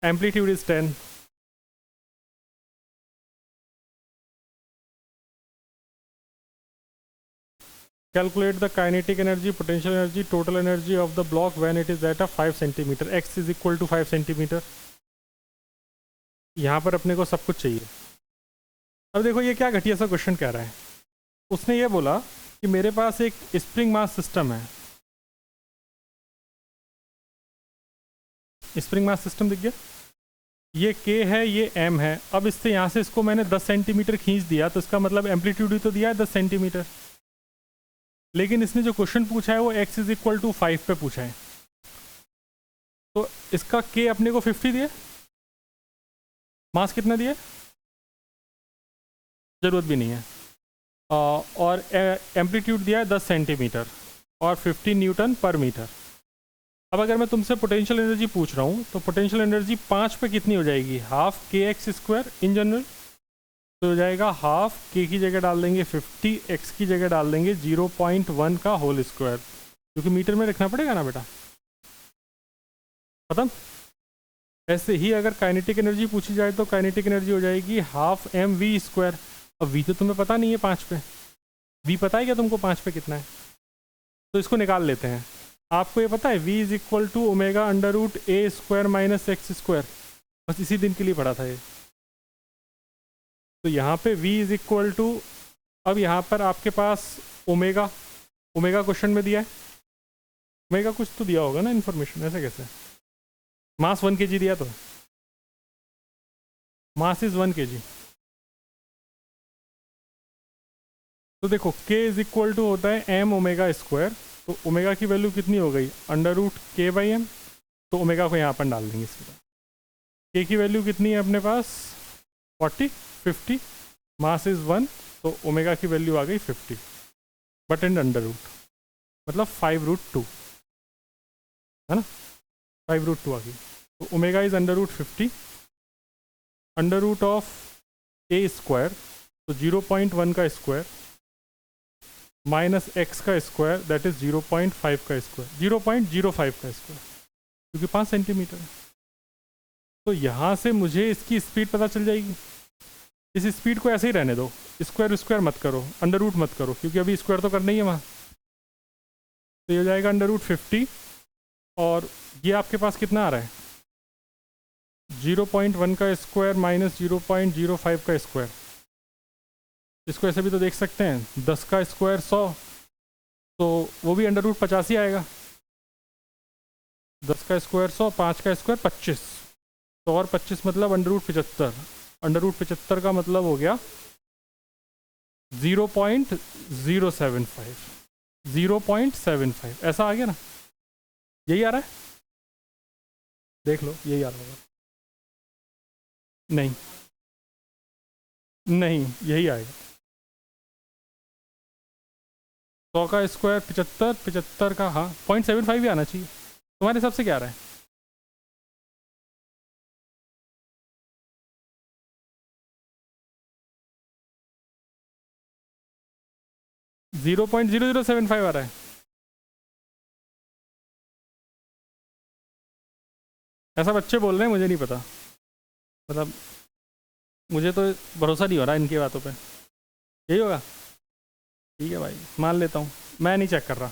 amplitude is 10, calculate the kinetic energy, potential energy, total energy of the block when it is at a 5 centimetre. X is equal to 5 centimetre. यहाँ पर अपने को सब कुछ चाहिए। अब देखो ये क्या घटिया सा क्वेश्चन कह रहा है। उसने ये बोला कि मेरे पास एक स्प्रिंग मास सिस्टम है। स्प्रिंग मास सिस्टम दिख गया, ये के है, ये एम है। अब इससे यहाँ से इसको मैंने 10 सेंटीमीटर खींच दिया, तो इसका मतलब एम्पलीट्यूड ही तो दिया है 10 सेंटीमीटर। लेकिन इसने जो क्वेश्चन पूछा है वो x इज इक्वल टू 5 पे पूछा है। तो इसका k अपने को 50 दिया, मास कितना दिया, ज़रूरत भी नहीं है। और एम्पलीट्यूड दिया है 10 सेंटीमीटर और 50 न्यूटन पर मीटर। अब अगर मैं तुमसे पोटेंशियल एनर्जी पूछ रहा हूँ तो पोटेंशियल एनर्जी 5 पे कितनी हो जाएगी, हाफ के एक्स स्क्वायर इन जनरल। तो हो जाएगा हाफ के की जगह डाल देंगे 50, एक्स की जगह डाल देंगे 0.1 का होल स्क्वायर, क्योंकि मीटर में रखना पड़ेगा ना बेटा। खत्म। ऐसे ही अगर काइनेटिक एनर्जी पूछी जाए तो काइनेटिक एनर्जी हो जाएगी हाफ एम वी स्क्वायर। अब वी तो तुम्हें पता नहीं है 5 पे, वी पता है क्या तुमको 5 पे कितना है, तो इसको निकाल लेते हैं। आपको ये पता है v is equal to omega under root A square minus X square, बस इसी दिन के लिए पढ़ा था ये। तो यहाँ पे v इज इक्वल टू, अब यहाँ पर आपके पास ओमेगा, ओमेगा क्वेश्चन में दिया है, ओमेगा कुछ तो दिया होगा ना इन्फॉर्मेशन, ऐसे कैसे। मास 1 kg दिया, तो मास इज 1 kg। तो देखो k इज इक्वल टू होता है m ओमेगा स्क्वायर, तो ओमेगा की वैल्यू कितनी हो गई, अंडर रूट के बाई एम। तो ओमेगा को यहाँ पर डाल देंगे इसके बाद। के की वैल्यू कितनी है अपने पास 40, 50, मास इज 1, तो ओमेगा की वैल्यू आ गई 50 बट एंड अंडर रूट, मतलब 5√2 है ना, 5√2 आ गई। तो omega is under root 50, under root of A square, तो 0.1 का स्क्वायर माइनस एक्स का स्क्वायर दैट इज 0.5 का स्क्वायर, 0.05 का स्क्वायर, क्योंकि 5 सेंटीमीटर है। तो यहाँ से मुझे इसकी स्पीड पता चल जाएगी। इस स्पीड को ऐसे ही रहने दो, स्क्वायर स्क्वायर मत करो, अंडर रूट मत करो, क्योंकि अभी स्क्वायर तो करना ही है वहाँ। तो ये हो जाएगा अंडर रूट 50, और ये आपके पास कितना आ रहा है 0.1 का स्क्वायर माइनस 0.05 का स्क्वायर। इसको ऐसे भी तो देख सकते हैं, 10 का स्क्वायर 100, तो वो भी अंडर रूट 50 ही आएगा। 10 का स्क्वायर 100, 5 का स्क्वायर 25, तो और 25 मतलब अंडर रूट 75। अंडर रूट 75 का मतलब हो गया 0.075, 0.75 ऐसा आ गया ना, यही आ रहा है, देख लो यही आ रहा होगा। नहीं नहीं, यही आएगा। 100 का स्क्वायर 75, 75 का, हाँ 0.75 ही आना चाहिए। तुम्हारे हिसाब से क्या आ रहा है, 0.0075 आ रहा है, ऐसा बच्चे बोल रहे हैं, मुझे नहीं पता, मतलब मुझे तो भरोसा नहीं हो रहा इनकी बातों पे। यही होगा, ठीक है भाई मान लेता हूँ, मैं नहीं चेक कर रहा।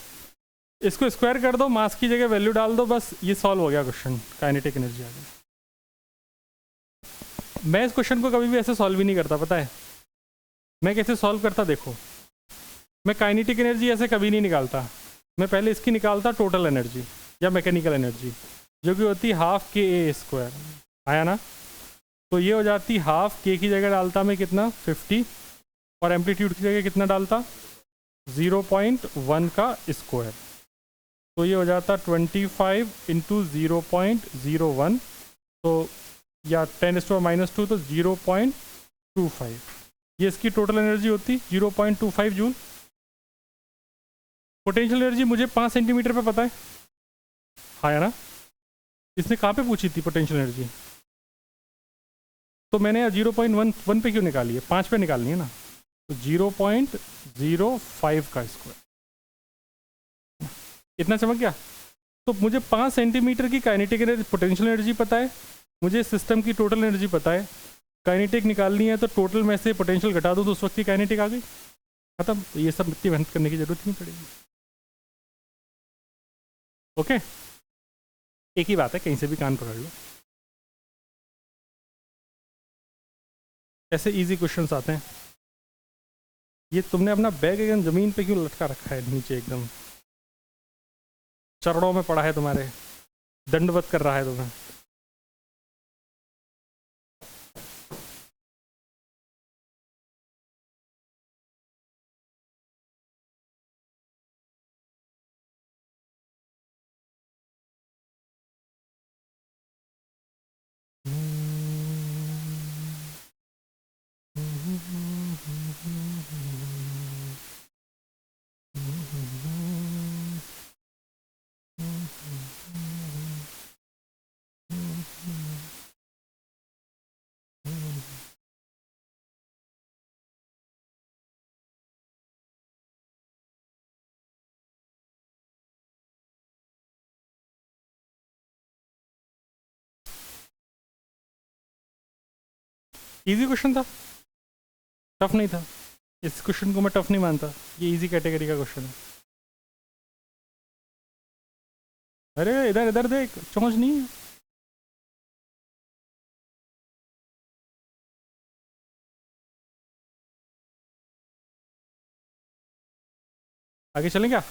इसको स्क्वायर कर दो, मास की जगह वैल्यू डाल दो, बस ये सॉल्व हो गया क्वेश्चन, काइनेटिक एनर्जी आ गई। मैं इस क्वेश्चन को कभी भी ऐसे सॉल्व ही नहीं करता, पता है मैं कैसे सॉल्व करता, देखो मैं काइनेटिक एनर्जी ऐसे कभी नहीं निकालता। मैं पहले इसकी निकालता टोटल एनर्जी या मैकेनिकल एनर्जी, जो कि होती हाफ के ए स्क्वायर, आया ना। तो ये हो जाती हाफ के की जगह डालता मैं कितना 50, और एम्पलीट्यूड की जगह कितना डालता 0.1 का स्क्वायर, तो ये हो जाता 25 इंटू 0.01, तो या 10⁻², तो 0.25, ये इसकी टोटल एनर्जी होती 0.25 जूल। पोटेंशियल एनर्जी मुझे 5 सेंटीमीटर पे पता है, हाँ है ना। इसने कहाँ पे पूछी थी पोटेंशियल एनर्जी, तो मैंने 0.1 पे क्यों निकाली है, 5 पे निकालनी है ना, तो 0.05 का स्क्वायर, इतना चमक गया। तो मुझे 5 सेंटीमीटर की काइनेटिक एनर्जी, पोटेंशियल एनर्जी पता है, मुझे सिस्टम की टोटल एनर्जी पता है, काइनेटिक निकालनी है तो टोटल में से पोटेंशियल घटा दो तो उस वक्त की काइनेटिक आ गई, खत्म। तो ये सब इतनी मेहनत करने की जरूरत नहीं पड़ेगी। ओके, एक ही बात है, कहीं से भी कान पकड़ लो, ऐसे इजी क्वेश्चंस आते हैं। ये तुमने अपना बैग एकदम ज़मीन पे क्यों लटका रखा है, नीचे एकदम चरणों में पड़ा है तुम्हारे, दंडवत कर रहा है तुम्हें। इजी क्वेश्चन था, टफ नहीं था। इस क्वेश्चन को मैं टफ नहीं मानता, ये इजी कैटेगरी का क्वेश्चन है। अरे इधर इधर देख, चौंच नहीं है। आगे चलें क्या?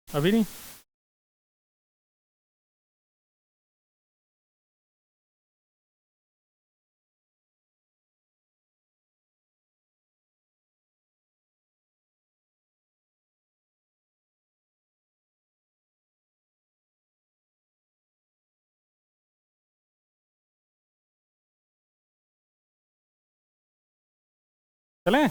अभी नहीं? चलें?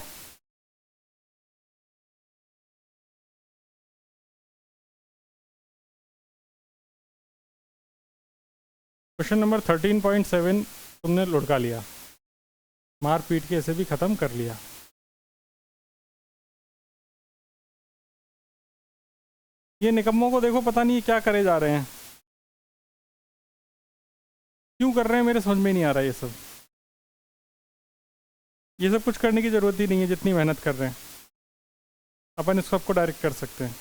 क्वेश्चन नंबर 13.7 तुमने लुढ़का लिया, मार पीट के इसे भी ख़त्म कर लिया। ये निकम्मों को देखो, पता नहीं क्या करे जा रहे हैं, क्यों कर रहे हैं, मेरे समझ में नहीं आ रहा ये सब। ये सब कुछ करने की ज़रूरत ही नहीं है जितनी मेहनत कर रहे हैं। अपन इसको आपको डायरेक्ट कर सकते हैं,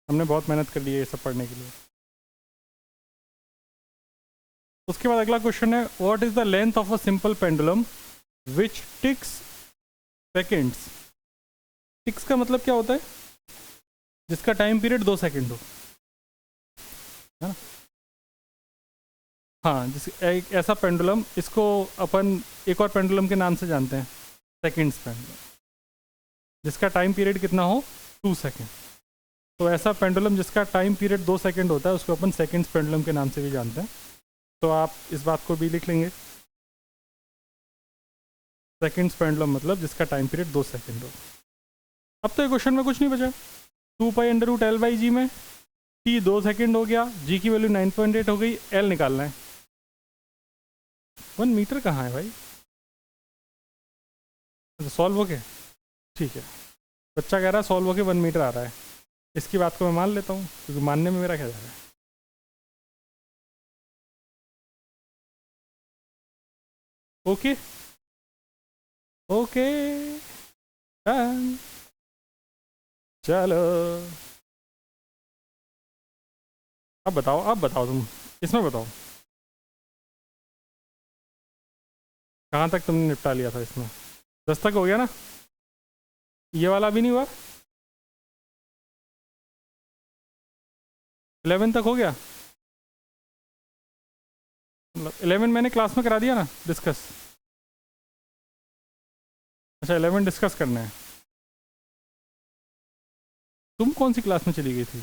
हमने बहुत मेहनत कर ली है ये सब पढ़ने के लिए। उसके बाद अगला क्वेश्चन है, what is the length of a simple pendulum which ticks seconds. Ticks का मतलब क्या होता है? जिसका टाइम पीरियड 2 सेकेंड हो, है ना? हाँ, जिस एक ऐसा पेंडुलम, इसको अपन एक और पेंडुलम के नाम से जानते हैं, सेकेंड्स पेंडुलम, जिसका टाइम पीरियड कितना हो, 2 सेकेंड। तो ऐसा पेंडुलम जिसका टाइम पीरियड 2 सेकेंड होता है उसको अपन सेकेंड्स पेंडुलम के नाम से भी जानते हैं। तो आप इस बात को भी लिख लेंगे, सेकेंड्स पेंडुलम मतलब जिसका टाइम पीरियड 2 सेकेंड हो। अब तो ये क्वेश्चन में कुछ नहीं बचा, 2π√L/g में t 2 सेकेंड हो गया, g की वैल्यू 9.8 हो गई, l निकालना है। 1 मीटर कहाँ है भाई? तो सॉल्व हो गया, ठीक है। बच्चा कह रहा है सॉल्व हो के 1 मीटर आ रहा है, इसकी बात को मैं मान लेता हूँ, क्योंकि मानने में मेरा क्या जा रहा है। ओके ओके डन, चलो अब बताओ तुम, इसमें बताओ कहाँ तक तुमने निपटा लिया था इसमें। 10 तक हो गया ना? ये वाला भी नहीं हुआ? 11 तक हो गया? मतलब 11 मैंने क्लास में करा दिया ना डिस्कस। अच्छा, 11 डिस्कस करना है। तुम कौन सी क्लास में चली गई थी?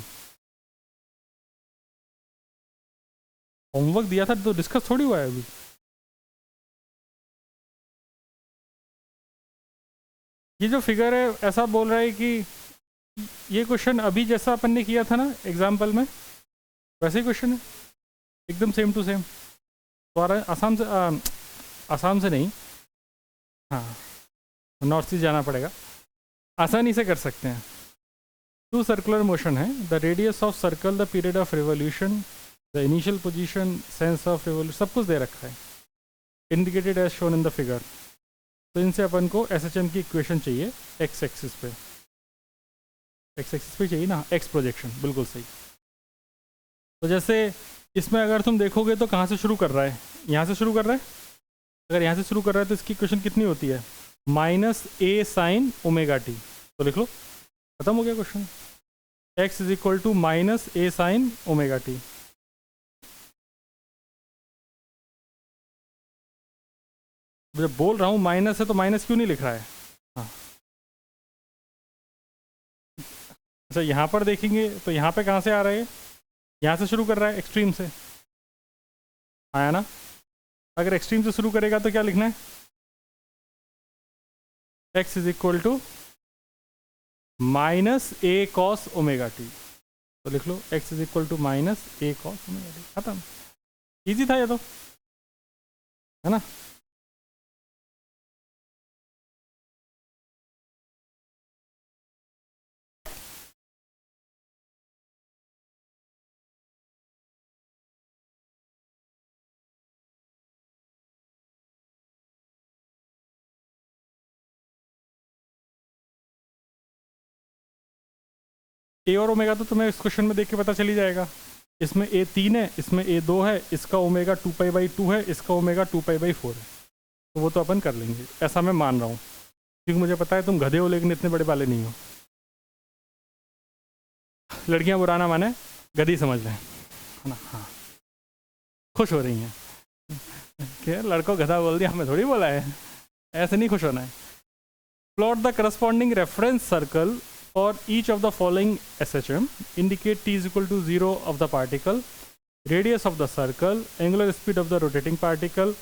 होमवर्क दिया था तो डिस्कस थोड़ी हुआ है अभी। ये जो फिगर है ऐसा बोल रहा है कि ये क्वेश्चन अभी जैसा अपन ने किया था ना एग्जाम्पल में, वैसे ही क्वेश्चन है, एकदम सेम टू सेम। तो आसाम से आसाम से नहीं, हाँ नॉर्थ ईस्ट जाना पड़ेगा, आसानी से कर सकते हैं। 2 सर्कुलर मोशन है, the radius of circle, the period of revolution, the initial position, sense of revolution, सब कुछ दे रखा है, indicated as shown in the figure. तो इनसे अपन को SHM की इक्वेशन चाहिए एक्स एक्सिस पे, एक्स एक्सिस पे चाहिए ना, एक्स प्रोजेक्शन, बिल्कुल सही। तो जैसे इसमें अगर तुम देखोगे तो कहाँ से शुरू कर रहा है, यहाँ से शुरू कर रहा है। अगर यहाँ से शुरू कर रहा है तो इसकी इक्वेशन कितनी होती है, -a sin ω t। तो लिख लो, खत्म हो गया question, x is equal to -a sin ω t। जब बोल रहा हूँ माइनस है तो माइनस क्यों नहीं लिख रहा है? हाँ, अच्छा यहाँ पर देखेंगे तो यहाँ पे कहाँ से आ रहा है, यहाँ से शुरू कर रहा है, एक्सट्रीम से आया ना। अगर एक्सट्रीम से शुरू करेगा तो क्या लिखना है, x is equal to -a cos ω t। तो लिख लो x is equal to -a cos ω t, खत्म। इजी था ये तो, है ना। ए और ओमेगा तो तुम्हें इस क्वेश्चन में देख के पता चल ही जाएगा। इसमें ए 3 है, इसमें ए 2 है, इसका ओमेगा 2π/2 है, इसका ओमेगा 2π/4 है। तो वो तो अपन कर लेंगे, ऐसा मैं मान रहा हूँ, क्योंकि मुझे पता है तुम गधे हो लेकिन इतने बड़े वाले नहीं हो। लड़कियां बुरा ना माने, गधी समझ लें, है ना। हाँ, खुश हो रही हैं क्या लड़कों गधा बोल दिया, हमें थोड़ी बोला है, ऐसे नहीं खुश होना है। Plot the corresponding reference circle for each of the following SHM, indicate t is equal to 0 of the particle, radius of the circle, angular speed of the rotating particle,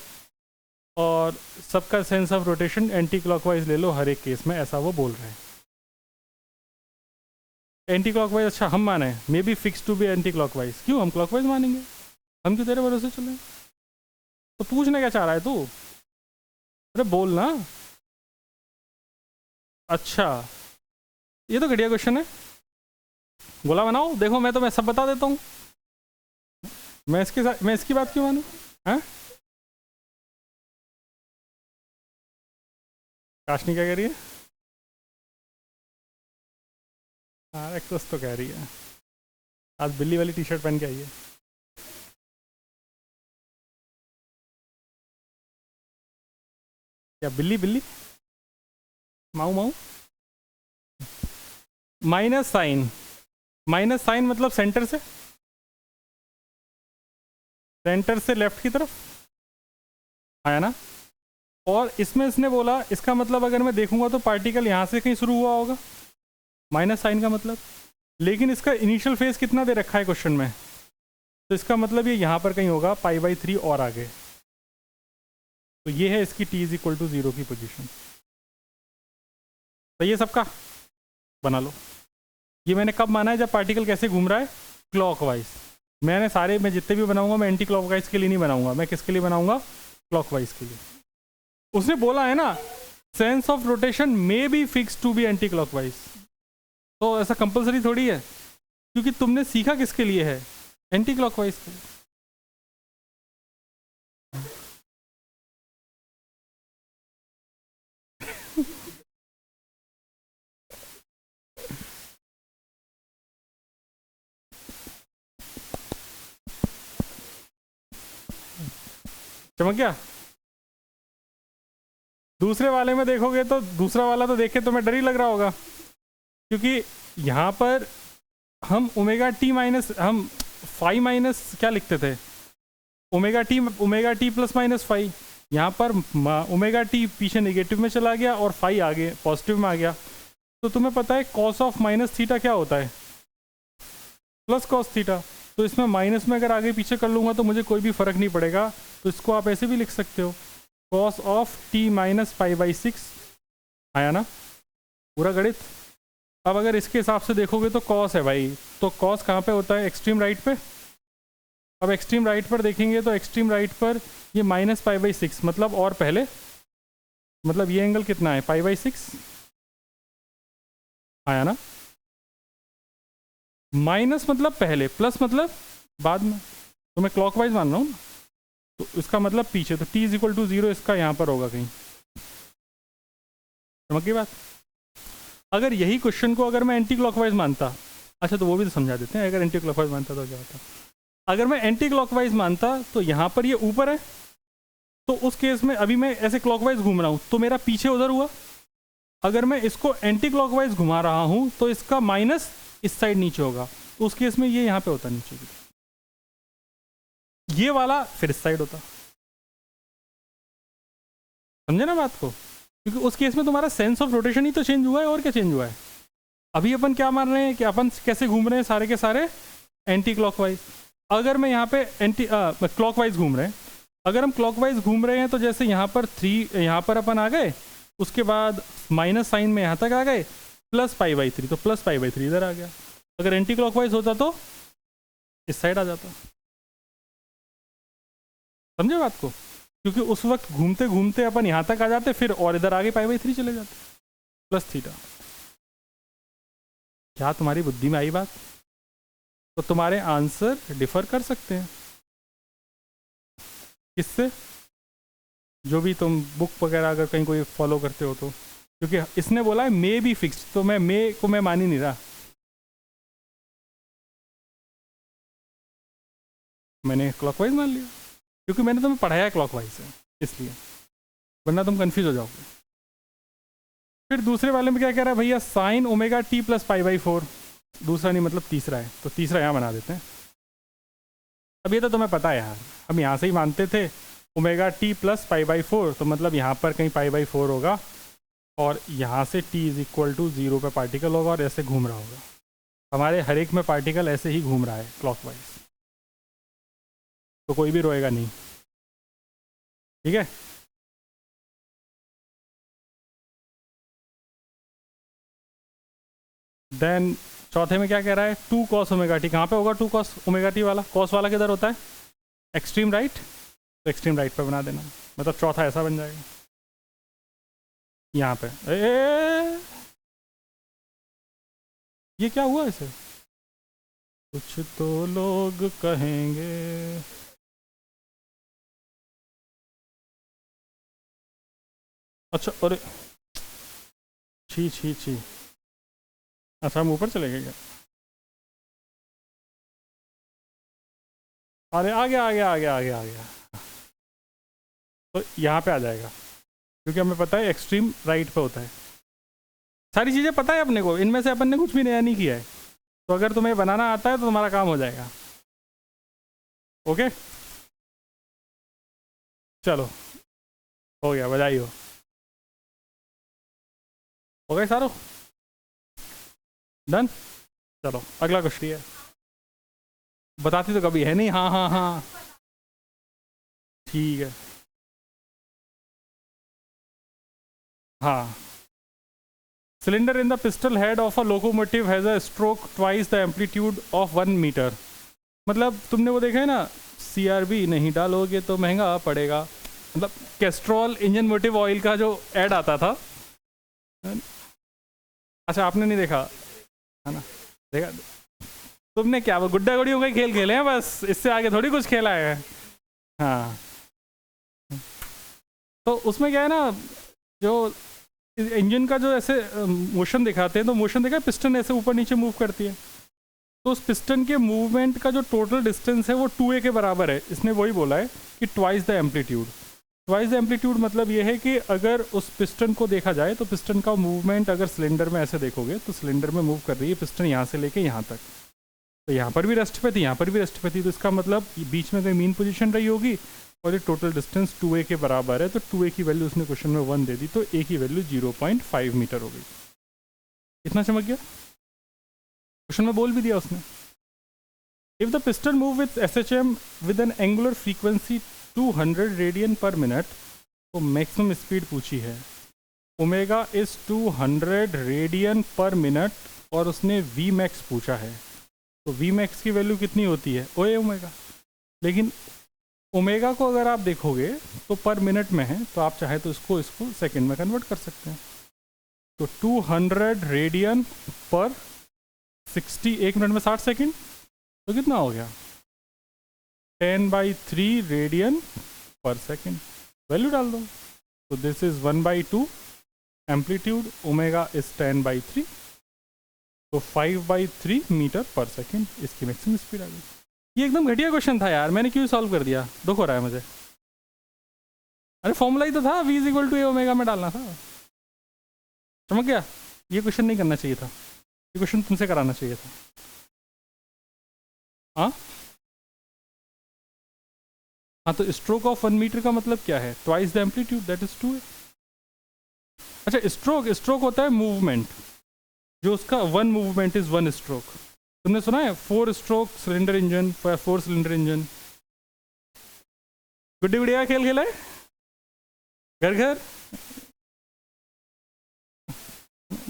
और सबका sense of rotation anticlockwise ले लो हर एक case में, ऐसा वो बोल रहे हैं। एंटी क्लॉकवाइज अच्छा हम माने, may be fix to be anticlockwise. क्यों हम क्लॉकवाइज मानेंगे, हम क्यों तेरे भरोसे चले? तो पूछने क्या चाह रहा है तू? अरे बोल ना। अच्छा ये तो घटिया क्वेश्चन है, गोला बनाओ, देखो मैं तो मैं सब बता देता हूँ। मैं इसकी बात क्यों मानूं? हाँ काशनी क्या कह रही है? हाँ कुछ तो कह रही है, आज बिल्ली वाली टी-शर्ट पहन के आई है। क्या बिल्ली बिल्ली? माऊ माऊ? माइनस साइन, माइनस साइन मतलब सेंटर से लेफ्ट की तरफ आया ना। और इसमें इसने बोला, इसका मतलब अगर मैं देखूंगा तो पार्टिकल यहाँ से कहीं शुरू हुआ होगा, माइनस साइन का मतलब। लेकिन इसका इनिशियल फेज कितना दे रखा है क्वेश्चन में, तो इसका मतलब ये यहाँ पर कहीं होगा π/3 और आगे। तो ये है इसकी t इज इक्वल टू 0 की पोजीशन। तो ये सबका बना लो। ये मैंने कब माना है, जब पार्टिकल कैसे घूम रहा है, क्लॉकवाइज। मैंने सारे, मैं जितने भी बनाऊंगा मैं एंटी क्लॉकवाइज के लिए नहीं बनाऊंगा, मैं किसके लिए बनाऊंगा, क्लॉकवाइज के लिए। उसने बोला है ना sense of rotation may be fix to be anticlockwise, तो ऐसा कंपलसरी थोड़ी है, क्योंकि तुमने सीखा किसके लिए है, एंटी क्लॉकवाइज के लिए। चमक गया? दूसरे वाले में देखोगे तो दूसरा वाला तो देख के तुम्हें डर ही लग रहा होगा, क्योंकि यहाँ पर हम ओमेगा टी माइनस, हम फाई माइनस क्या लिखते थे, omega T plus minus phi. यहाँ पर ओमेगा टी पीछे नेगेटिव में चला गया और फाई आगे पॉजिटिव में आ गया। तो तुम्हें पता है कॉस ऑफ माइनस थीटा क्या होता है, प्लस कॉस थीटा। तो इसमें माइनस में अगर आगे पीछे कर लूँगा तो मुझे कोई भी फर्क नहीं पड़ेगा। तो इसको आप ऐसे भी लिख सकते हो, कॉस ऑफ t माइनस π/6 आया ना पूरा गणित। अब अगर इसके हिसाब से देखोगे तो कॉस है भाई, तो कॉस कहाँ पे होता है, एक्सट्रीम राइट पे। अब एक्सट्रीम राइट पर देखेंगे तो एक्सट्रीम राइट पर ये माइनस π/6 मतलब और पहले, मतलब ये एंगल कितना है, π/6 आया ना। माइनस मतलब पहले, प्लस मतलब बाद में। तो मैं क्लॉकवाइज मान रहा हूँ ना, तो इसका मतलब पीछे। तो t इज इक्वल टू 0 इसका यहाँ पर होगा कहीं, समझ गई बात। अगर यही क्वेश्चन को अगर मैं एंटी क्लॉकवाइज मानता, अच्छा तो वो भी तो समझा देते हैं, अगर एंटी क्लॉकवाइज मानता तो क्या होता। अगर मैं एंटी क्लॉकवाइज मानता तो यहाँ पर ये ऊपर है, तो उस केस में अभी मैं ऐसे क्लॉकवाइज घूम रहा हूँ तो मेरा पीछे उधर हुआ। अगर मैं इसको एंटी क्लॉकवाइज घुमा रहा हूँ तो इसका माइनस इस साइड नीचे होगा, तो उस केस में ये यहाँ पे होता नीचे की, ये वाला फिर इस साइड होता। समझे ना बात को, क्योंकि उस केस में तुम्हारा सेंस ऑफ रोटेशन ही तो चेंज हुआ है, और क्या चेंज हुआ है। अभी अपन क्या मान रहे हैं कि अपन कैसे घूम रहे हैं, सारे के सारे एंटी क्लॉकवाइज। अगर मैं यहाँ पे एंटी क्लॉकवाइज घूम रहे हैं, अगर हम क्लॉकवाइज घूम रहे हैं तो जैसे यहाँ पर 3, यहाँ पर अपन आ गए, उसके बाद माइनस साइन में यहाँ तक आ गए, प्लस π/3, तो प्लस π/3 इधर आ गया। अगर एंटी क्लॉकवाइज होता तो इस साइड आ जाता। समझे बात को, क्योंकि उस वक्त घूमते घूमते अपन यहाँ तक आ जाते, फिर और इधर आगे π/3 चले जाते, प्लस थीटा। क्या तुम्हारी बुद्धि में आई बात? तो तुम्हारे आंसर डिफर कर सकते हैं किससे, जो भी तुम बुक वगैरह अगर कहीं कोई फॉलो करते हो तो। क्योंकि इसने बोला है मे बी फिक्स्ड, तो मैं मे को मैं मान ही नहीं रहा। मैंने क्लॉकवाइज मान लिया क्योंकि मैंने तुम्हें पढ़ाया है क्लॉकवाइज से, इसलिए, वरना तुम कंफ्यूज हो जाओगे। फिर दूसरे वाले में क्या कह रहा है भैया, sign omega T plus pi by 4, दूसरा नहीं मतलब तीसरा है, तो तीसरा यहाँ बना देते हैं। अब ये तो तुम्हें पता है यार, हम यहाँ से ही मानते थे omega T plus pi by 4, तो मतलब यहाँ पर कहीं पाई बाई 4 होगा और यहाँ से t इज इक्वल टू 0 पे पार्टिकल होगा और ऐसे घूम रहा होगा। हमारे हर एक में पार्टिकल ऐसे ही घूम रहा है क्लॉकवाइज, तो कोई भी रोएगा नहीं, ठीक है। देन चौथे में क्या कह रहा है, 2 cos ओमेगा टी, कहाँ पे होगा 2 cos ओमेगा टी वाला, कॉस वाला किधर होता है, एक्सट्रीम राइट, तो एक्सट्रीम राइट पे बना देना, मतलब चौथा ऐसा बन जाएगा यहाँ पे। ये क्या हुआ इसे, कुछ तो लोग कहेंगे, अच्छा अरे छी छी छी, अच्छा हम ऊपर चले गए क्या, अरे आ गया आ गया आ गया आ गया आ गया, तो यहाँ पे आ जाएगा क्योंकि हमें पता है एक्सट्रीम राइट पे होता है। सारी चीज़ें पता है अपने को, इनमें से अपन ने कुछ भी नया नहीं किया है, तो अगर तुम्हें बनाना आता है तो तुम्हारा काम हो जाएगा। ओके चलो, हो गया, बधाई हो गए सारो, डन। चलो अगला क्वेश्चन है, बताती तो कभी है नहीं, हाँ हाँ हाँ ठीक है, हाँ। Cylinder in the pistol head of a locomotive has a stroke twice the amplitude of 1 metre, मतलब तुमने वो देखा है ना, CRB नहीं डालोगे तो महंगा पड़ेगा, मतलब कैस्ट्रॉल इंजन मोटिव ऑयल का जो ऐड आता था। अच्छा आपने नहीं देखा है ना, देखा तुमने, क्या वो गुड्डा गुड़ियों का खेल खेले हैं बस, इससे आगे थोड़ी कुछ खेला है। हाँ तो उसमें क्या है ना, जो इंजन का जो ऐसे मोशन दिखाते हैं, तो मोशन देखा है, पिस्टन ऐसे ऊपर नीचे मूव करती है, तो उस पिस्टन के मूवमेंट का जो टोटल डिस्टेंस है वो 2a के बराबर है। इसने वही बोला है कि twice the amplitude, twice the amplitude मतलब ये है कि अगर उस पिस्टन को देखा जाए तो पिस्टन का मूवमेंट अगर सिलेंडर में ऐसे देखोगे तो सिलेंडर में मूव कर रही है पिस्टन यहाँ से लेके यहाँ तक, तो यहाँ पर भी रेस्ट पे थी, यहाँ पर भी रेस्ट पे थी, तो इसका मतलब बीच में कहीं मीन पोजीशन रही होगी और ये टोटल डिस्टेंस 2a के बराबर है, तो 2a की वैल्यू उसने क्वेश्चन में 1 दे दी, तो a की वैल्यू 0.5 मीटर हो गई। इतना चमक गया, क्वेश्चन में बोल भी दिया उसने। If the piston move with SHM with N angular frequency 200 radian पर मिनट, तो मैक्सिमम स्पीड पूछी है, ओमेगा इज 200 रेडियन पर मिनट और उसने V मैक्स पूछा है, तो V मैक्स की वैल्यू कितनी होती है, ओए ओमेगा, लेकिन ओमेगा को अगर आप देखोगे तो पर मिनट में है, तो आप चाहे तो इसको सेकंड में कन्वर्ट कर सकते हैं, तो 200 रेडियन पर 60, एक मिनट में 60 सेकंड, तो कितना हो गया 10/3 रेडियन पर सेकंड, वैल्यू डाल दो, तो this is 1/2 amplitude, omega is 10/3, तो 5/3 मीटर पर सेकंड इसकी मैक्सिमम स्पीड आ गई। ये एकदम घटिया क्वेश्चन था यार, मैंने क्यों सॉल्व कर दिया, दुख हो रहा है मुझे। अरे फॉर्मूला ही तो था, V = a ओमेगा में डालना था, समझ गया। ये क्वेश्चन नहीं करना चाहिए था, ये क्वेश्चन तुमसे कराना चाहिए था। हाँ हाँ, तो स्ट्रोक ऑफ 1 मीटर का मतलब क्या है, twice the amplitude, that is 2a। अच्छा स्ट्रोक होता है मूवमेंट, जो उसका 1 मूवमेंट इज 1 स्ट्रोक। तुमने सुना है 4 stroke cylinder engine, 4 cylinder engine, गुड्डी गुड़िया खेल खेला है घर घर,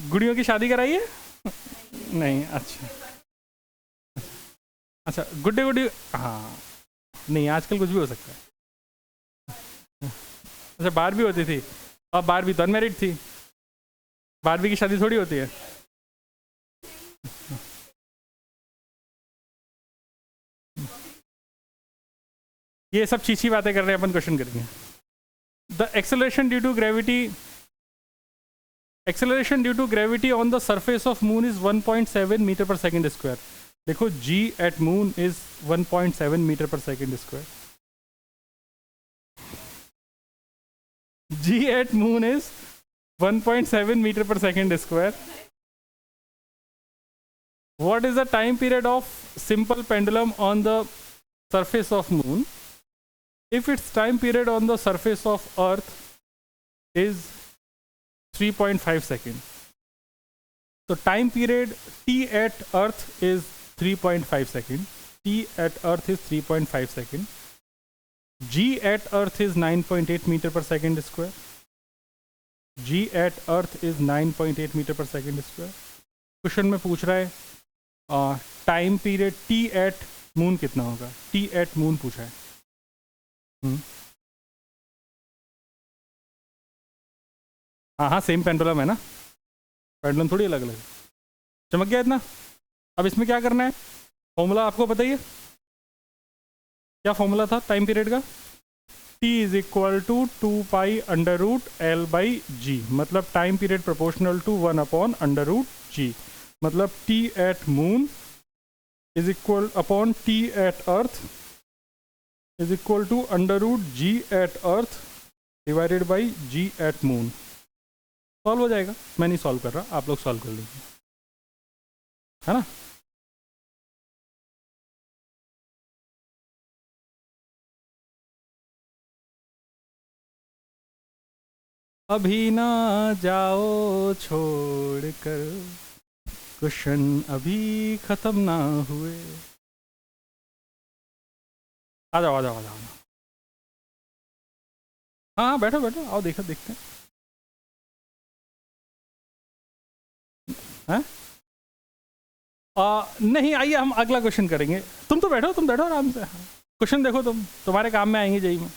गुड़ियों की शादी कराई है नहीं, अच्छा गुड्डे गुड्डी, हाँ नहीं आजकल कुछ भी हो सकता है। अच्छा बारहवीं होती थी, अब 12वीं तो अनमैरिड थी, 12वीं की शादी थोड़ी होती है। ये सब चीची बातें कर रहे हैं, अपन क्वेश्चन करेंगे। The acceleration due to gravity on the surface of moon is 1.7 metre per second square. देखो g at moon is 1.7 metre per second square. g at moon is 1.7 meter per second square. What is the time period of simple pendulum on the surface of moon if its time period on the surface of earth is 3.5 seconds? So time period t at earth is 3.5 seconds. T at earth is 3.5 seconds. G at earth is 9.8 meter per second square. G at earth is 9.8 meter per second square. Question में पूछ रहा है time period T at moon कितना होगा. T at moon पूछा है. हाँ same pendulum है ना, पेंडुलम थोड़ी अलग अलग. चमक गया इतना. अब इसमें क्या करना है, फॉर्मूला आपको बताइए क्या फॉर्मूला था टाइम पीरियड का. T is equal to 2 pi under root L by g, मतलब time period proportional to 1 upon under root g. मतलब T at moon is equal upon T at earth is equal to under root G at earth divided by G at moon. Solve हो जाएगा. मैं नहीं solve कर रहा, आप लोग solve कर लीजिए, है ना. अभी ना जाओ छोड़ कर, क्वेश्चन अभी खत्म ना हुए. आ जाओ आ जाओ आ जाओ. हाँ बैठो बैठो, आओ देखो देखते हैं. नहीं आइए हम अगला क्वेश्चन करेंगे. तुम तो बैठो, तुम बैठो आराम से. क्वेश्चन देखो, तुम्हारे काम में आएंगे जेई में.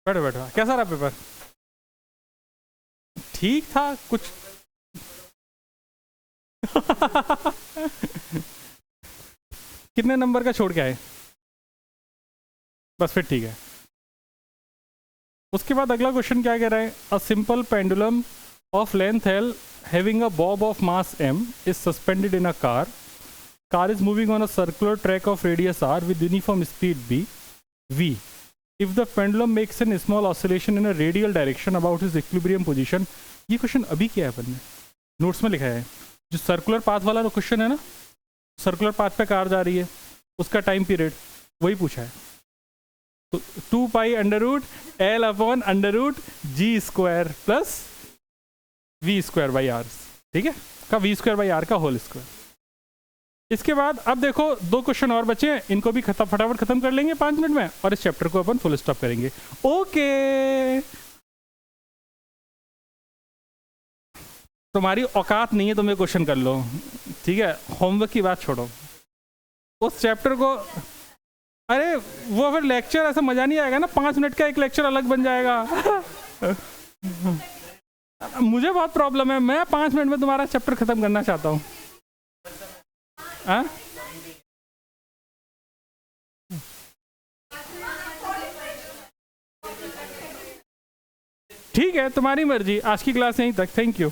बैठो बैठो. कैसा रहा पेपर. ठीक था कुछ. कितने नंबर का छोड़ के आए. बस फिर ठीक है. उसके बाद अगला क्वेश्चन क्या कह रहा है. अ simple pendulum of length L having a bob of mass m is suspended in a car. Car is moving on a circular track of radius r with uniform speed v. If the pendulum makes a small oscillation in a radial direction about its equilibrium position. ये question अभी किया है अपन ने, notes में लिखा है. जो circular path वाला क्वेश्चन है ना, सर्कुलर पाथ पे कार जा रही है, उसका टाइम पीरियड वही पूछा है. तो 2 pi under root L upon under root G square plus V square by R. ठीक है, का वी स्क्वायर बाई आर का होल स्क्वायर. इसके बाद अब देखो 2 क्वेश्चन और बचे हैं, इनको भी फटाफट खत्म कर लेंगे 5 मिनट में और इस चैप्टर को अपन फुल स्टॉप करेंगे. ओके, तुम्हारी औकात नहीं है, तुम्हें क्वेश्चन कर लो. ठीक है, होमवर्क की बात छोड़ो, उस चैप्टर को. अरे वो फिर लेक्चर ऐसा मजा नहीं आएगा ना, 5 मिनट का एक लेक्चर अलग बन जाएगा. मुझे बहुत प्रॉब्लम है, मैं 5 मिनट में तुम्हारा चैप्टर खत्म करना चाहता हूँ. ठीक है, तुम्हारी मर्जी. आज की क्लास यहीं तक. Thank you.